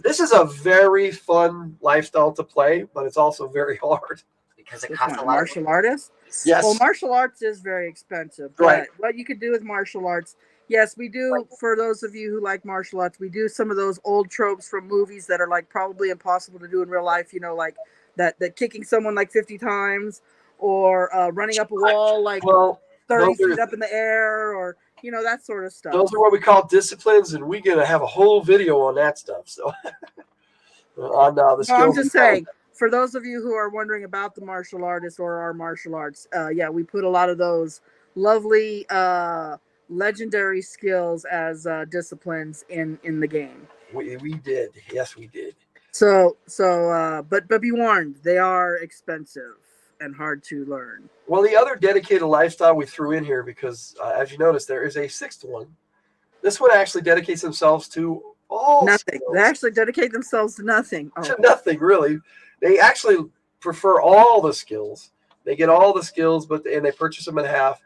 This is a very fun lifestyle to play, but it's also very hard. Because it costs a lot. Martial artist? Yes. Well, martial arts is very expensive. But what you could do with martial arts, yes, we do. For those of you who like martial arts, we do some of those old tropes from movies that are like probably impossible to do in real life. You know, like that kicking someone like 50 times, or running up a wall like 30 feet up in the air, or that sort of stuff. Those are what we call disciplines, and we're gonna have a whole video on that stuff. So on the skills. I'm just saying. For those of you who are wondering about the martial artists or our martial arts, we put a lot of those lovely legendary skills as disciplines in the game. We did. Yes, we did. But be warned, they are expensive and hard to learn. Well, the other dedicated lifestyle we threw in here because, as you notice, there is a 6th one. This one actually dedicates themselves to nothing. Skills. They actually dedicate themselves to nothing. To nothing, really. They actually prefer all the skills. They get all the skills, and they purchase them at half,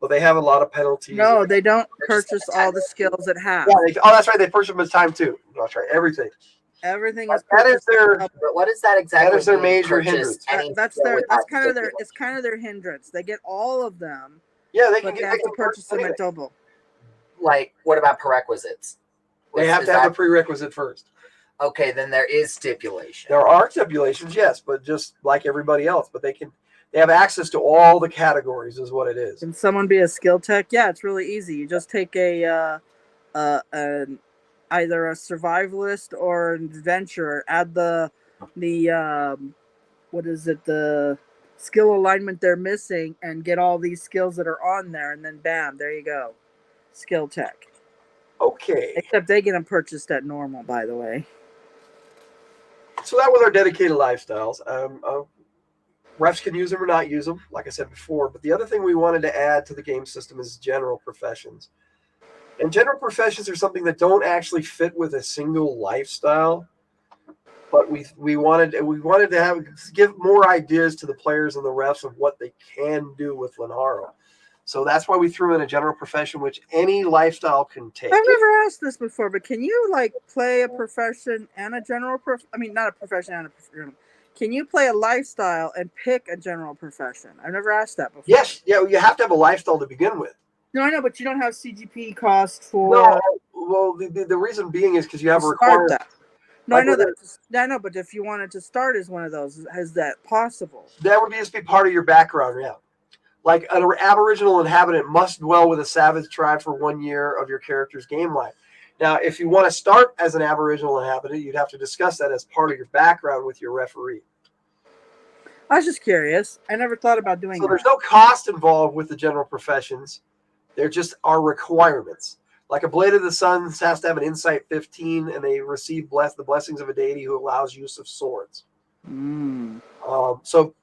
but they have a lot of penalties. No, they don't purchase all the skills at half. Yeah, that's right. They purchase them at time too. That's right. Everything is. That is their. But what is that exactly? That is their major hindrance. That's kind of their. It's kind of their hindrance. They get all of them. Yeah, they have to purchase them at double. Like, what about prerequisites? They have to have a prerequisite first. Okay, then there is stipulation. There are stipulations, yes, but just like everybody else. But they have access to all the categories, is what it is. Can someone be a skill tech? Yeah, it's really easy. You just take a either a survivalist or an adventurer. Add the what is it, the skill alignment they're missing, and get all these skills that are on there, and then bam, there you go, skill tech. Okay. Except they get them purchased at normal, by the way. So that was our dedicated lifestyles. Refs can use them or not use them, like I said before. But the other thing we wanted to add to the game system is general professions. And general professions are something that don't actually fit with a single lifestyle. But we wanted to give more ideas to the players and the refs of what they can do with Lenharrow. So that's why we threw in a general profession, which any lifestyle can take. I've never asked this before, but can you like play a profession and a general not a profession and a profession. Can you play a lifestyle and pick a general profession? I've never asked that before. Yes, yeah, you have to have a lifestyle to begin with. No, I know, but you don't have CGP cost for. No, well, the reason being is because you have a requirement. That. No, like I know that. I know, but if you wanted to start as one of those, is that possible? That would just be part of your background, yeah. Like an Aboriginal inhabitant must dwell with a savage tribe for 1 year of your character's game life. Now, if you want to start as an Aboriginal inhabitant, you'd have to discuss that as part of your background with your referee. I was just curious. I never thought about doing that. So there's no cost involved with the general professions. There just are requirements. Like a Blade of the Sun has to have an Insight 15, and they receive the blessings of a deity who allows use of swords. So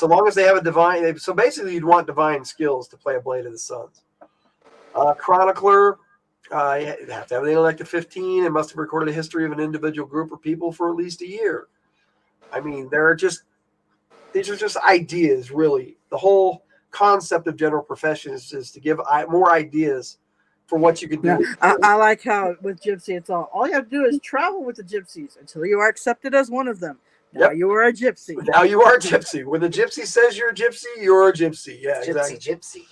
long as they have a divine... So basically, you'd want divine skills to play a Blade of the Suns. Chronicler... you have to have an intellect of 15 and must have recorded a history of an individual group or people for at least a year. I mean, these are just ideas, really. The whole concept of general professions is to give more ideas for what you can do. Yeah, I like how with Gypsy, it's all you have to do is travel with the Gypsies until you are accepted as one of them. Now you are a Gypsy. Now you are a Gypsy. When the Gypsy says you're a Gypsy, you're a Gypsy. Yeah, Gypsy, exactly. Gypsy.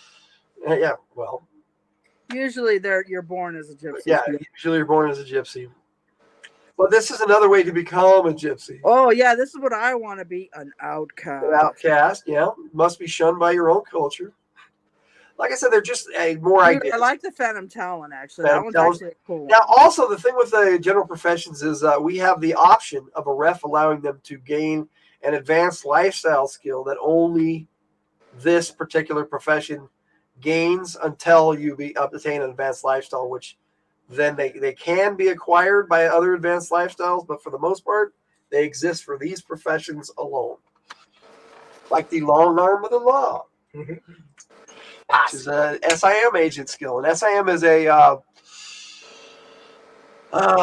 Yeah, well. Usually you're born as a Gypsy. Yeah, usually you're born as a Gypsy. But this is another way to become a Gypsy. Oh, yeah, this is what I want to be, an outcast. An outcast, yeah. Must be shunned by your own culture. Like I said, they're just more ideas. I like the Phantom Talon, actually. That one's actually a cool one. Now, also, the thing with the general professions is we have the option of a ref allowing them to gain an advanced lifestyle skill that only this particular profession gains until you obtain an advanced lifestyle, which then they can be acquired by other advanced lifestyles, but for the most part, they exist for these professions alone. Like the long arm of the law, which is a SIM agent skill. And SIM is a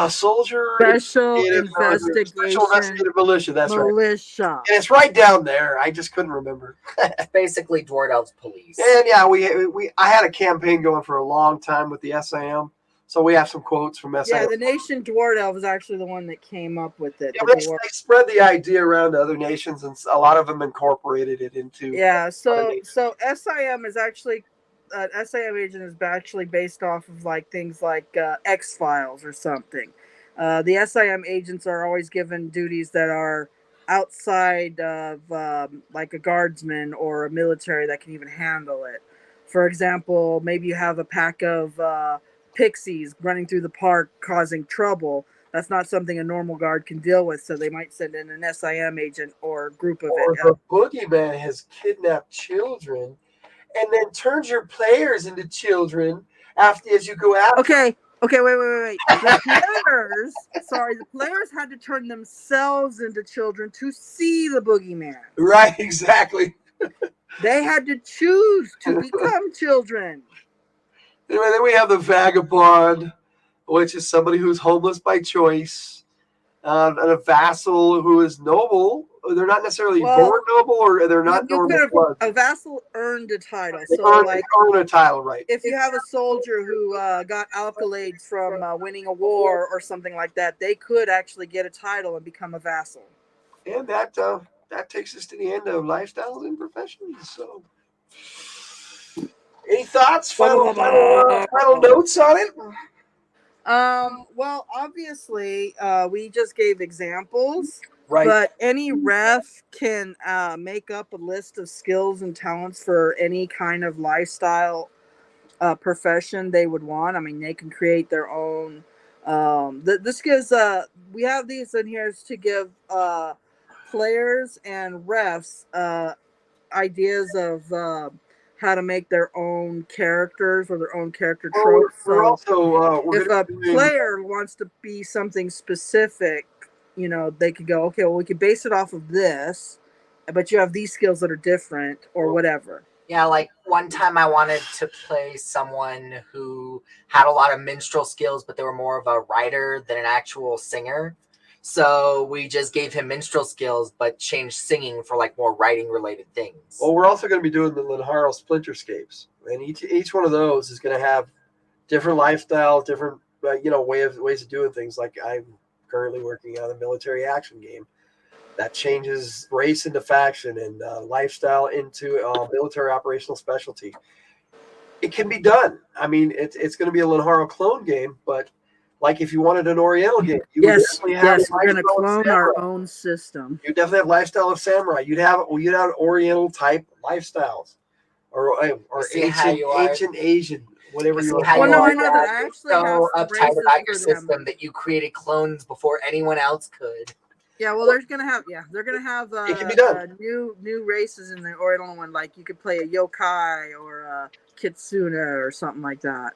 soldier special investigative militia. That's militia. Right. And it's right down there. I just couldn't remember. It's basically Dwarf Elves Police. And yeah, I had a campaign going for a long time with the SIM. So we have some quotes from SIM. Yeah, the nation Dwarf Elf is actually the one that came up with it. Yeah, they spread the idea around to other nations, and a lot of them incorporated it into. Yeah, so SIM is actually SIM agent is actually based off of like things like X-Files or something. The SIM agents are always given duties that are outside of like a guardsman or a military that can even handle it. For example, maybe you have a pack of pixies running through the park causing trouble. That's not something a normal guard can deal with, so they might send in an SIM agent or a group of it. Or the boogeyman has kidnapped children and then turns your players into children as you go out. Okay, wait. The players had to turn themselves into children to see the boogeyman. Right, exactly. They had to choose to become children. Anyway, then we have the vagabond, which is somebody who's homeless by choice, and a vassal who is noble. They're not necessarily born noble, or they're not normal blood. A vassal earned a title. They earn a title, right? If you have a soldier who got accolades from winning a war or something like that, they could actually get a title and become a vassal. And that takes us to the end of lifestyles and professions. So. Any thoughts? Final notes on it? Well, obviously, we just gave examples, right? But any ref can make up a list of skills and talents for any kind of lifestyle profession they would want. I mean, they can create their own This gives we have these in here to give players and refs ideas of how to make their own characters or their own character tropes. We're also if a player wants to be something specific, they could go, okay, well, we could base it off of this, but you have these skills that are different or whatever. Yeah, like one time I wanted to play someone who had a lot of minstrel skills, but they were more of a writer than an actual singer. So we just gave him minstrel skills, but changed singing for like more writing related things. Well, we're also going to be doing the Lenharrow Splinterscapes, and each one of those is going to have different lifestyles, different ways of doing things. Like I'm currently working on a military action game that changes race into faction and lifestyle into military operational specialty. It can be done. I mean, it's going to be a Lenharrow clone game, but like if you wanted an Oriental game, you would definitely have we're going to clone our own system. You definitely have lifestyle of samurai. You'd have Oriental type lifestyles, or ancient Asian, whatever you want. Well, no, I know that I actually so uptight about your system that you created clones before anyone else could. Yeah, well, they're gonna have it can be done. New races in the Oriental one. Like you could play a yokai or a kitsune or something like that.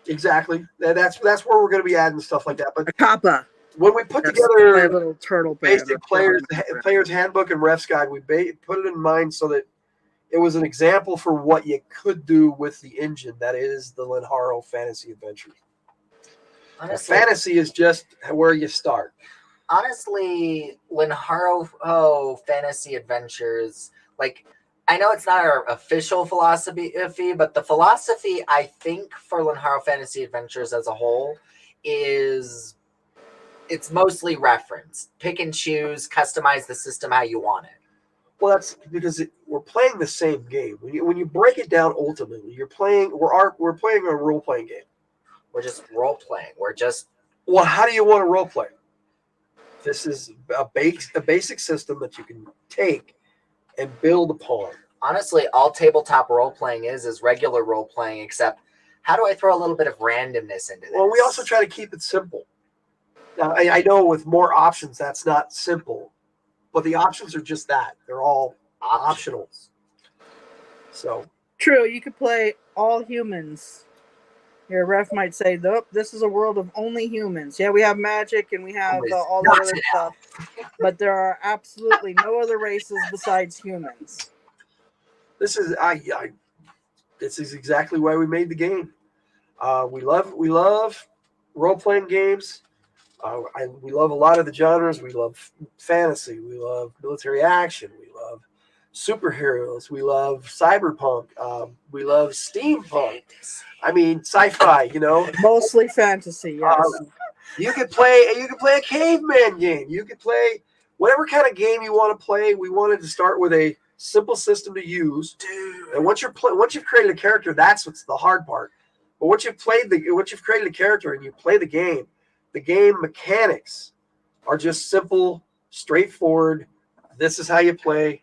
Exactly. That's where we're going to be adding stuff like that. But a kappa. When we put together a little turtle basic players handbook and refs guide, we put it in mind so that it was an example for what you could do with the engine that is the Lenharrow Fantasy Adventures. Honestly, fantasy is just where you start. Honestly, Lenharrow Fantasy Adventures, like, I know it's not our official philosophy, but the philosophy, I think, for Lenharrow Fantasy Adventures as a whole is it's mostly reference. Pick and choose, customize the system how you want it. Well, that's because we're playing the same game. When you break it down, ultimately, we're playing a role-playing game. We're just role-playing. Well, how do you want to role-play? This is a basic system that you can take and build upon. Honestly, all tabletop role-playing is regular role-playing, except how do I throw a little bit of randomness into this? Well, we also try to keep it simple. Now, I know with more options, that's not simple, but the options are just that. They're all optional. So true, you could play all humans. Your ref might say, nope, this is a world of only humans. Yeah, we have magic and we have all that other stuff, but there are absolutely no other races besides humans. This is exactly why we made the game. We love role-playing games. We love a lot of the genres. We love fantasy. We love military action. We love superheroes. We love cyberpunk. We love steampunk. I mean, sci-fi. Mostly fantasy. Yes. You could play a caveman game. You could play whatever kind of game you want to play. We wanted to start with a simple system to use. And once you've created a character, that's what's the hard part. But once you've created a character and you play the game mechanics are just simple, straightforward. This is how you play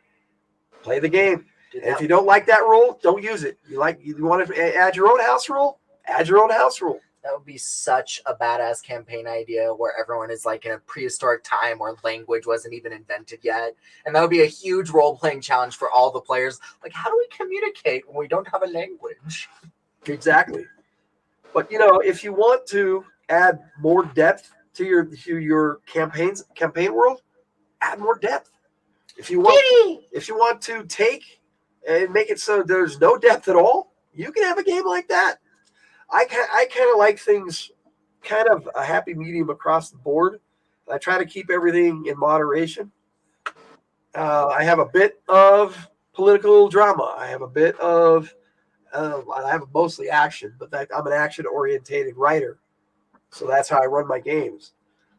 the game. And if you don't like that rule, don't use it. You want to add your own house rule? Add your own house rule. That would be such a badass campaign idea where everyone is like in a prehistoric time where language wasn't even invented yet. And that would be a huge role-playing challenge for all the players. Like, how do we communicate when we don't have a language? Exactly. But, if you want to add more depth to your campaign world, add more depth. If you want to take and make it so there's no depth at all, you can have a game like that. I kind of like things kind of a happy medium across the board. I try to keep everything in moderation. I have a bit of political drama. I have a bit of I have mostly action, but I'm an action-orientated writer. So that's how I run my games.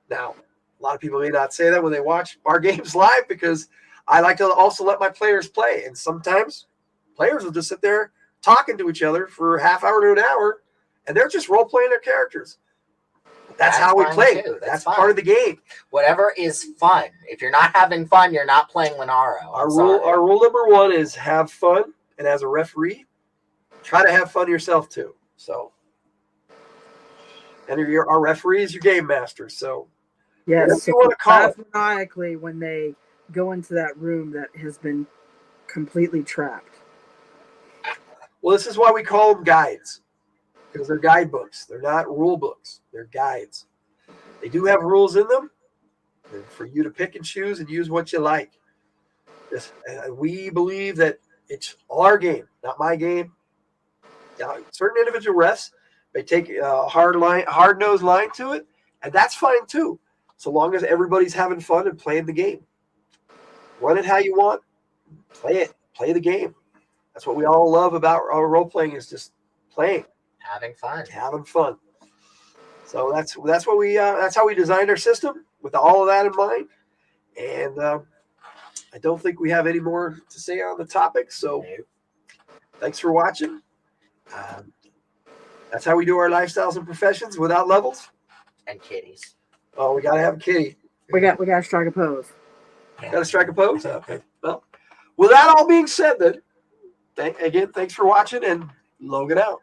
Now, a lot of people may not say that when they watch our games live because I like to also let my players play. And sometimes players will just sit there talking to each other for a half hour to an hour, and they're just role-playing their characters. That's how we play. That's part of the game. Whatever is fun. If you're not having fun, you're not playing Lenharrow. Our rule number one is have fun, and as a referee, try to have fun yourself too. So And our referee is your game master. So whatever Yes. you So want to call laugh it. maniacally when they go into that room that has been completely trapped. Well, this is why we call them guides, because they're guidebooks. They're not rule books. They're guides. They do have rules in them for you to pick and choose and use what you like. We believe that it's our game, not my game. Certain individual refs may take a hard-nosed line to it, and that's fine too, so long as everybody's having fun and playing the game. Run it how you want. Play the game. That's what we all love about our role playing, is just playing, having fun. So that's what that's how we designed our system, with all of that in mind. And I don't think we have any more to say on the topic. So thanks for watching. That's how we do our lifestyles and professions without levels And kitties. Oh, we gotta have a kitty. We got to strike a pose. Gotta strike a pose. Okay. Well, with that all being said, then again, thanks for watching, and Logan out.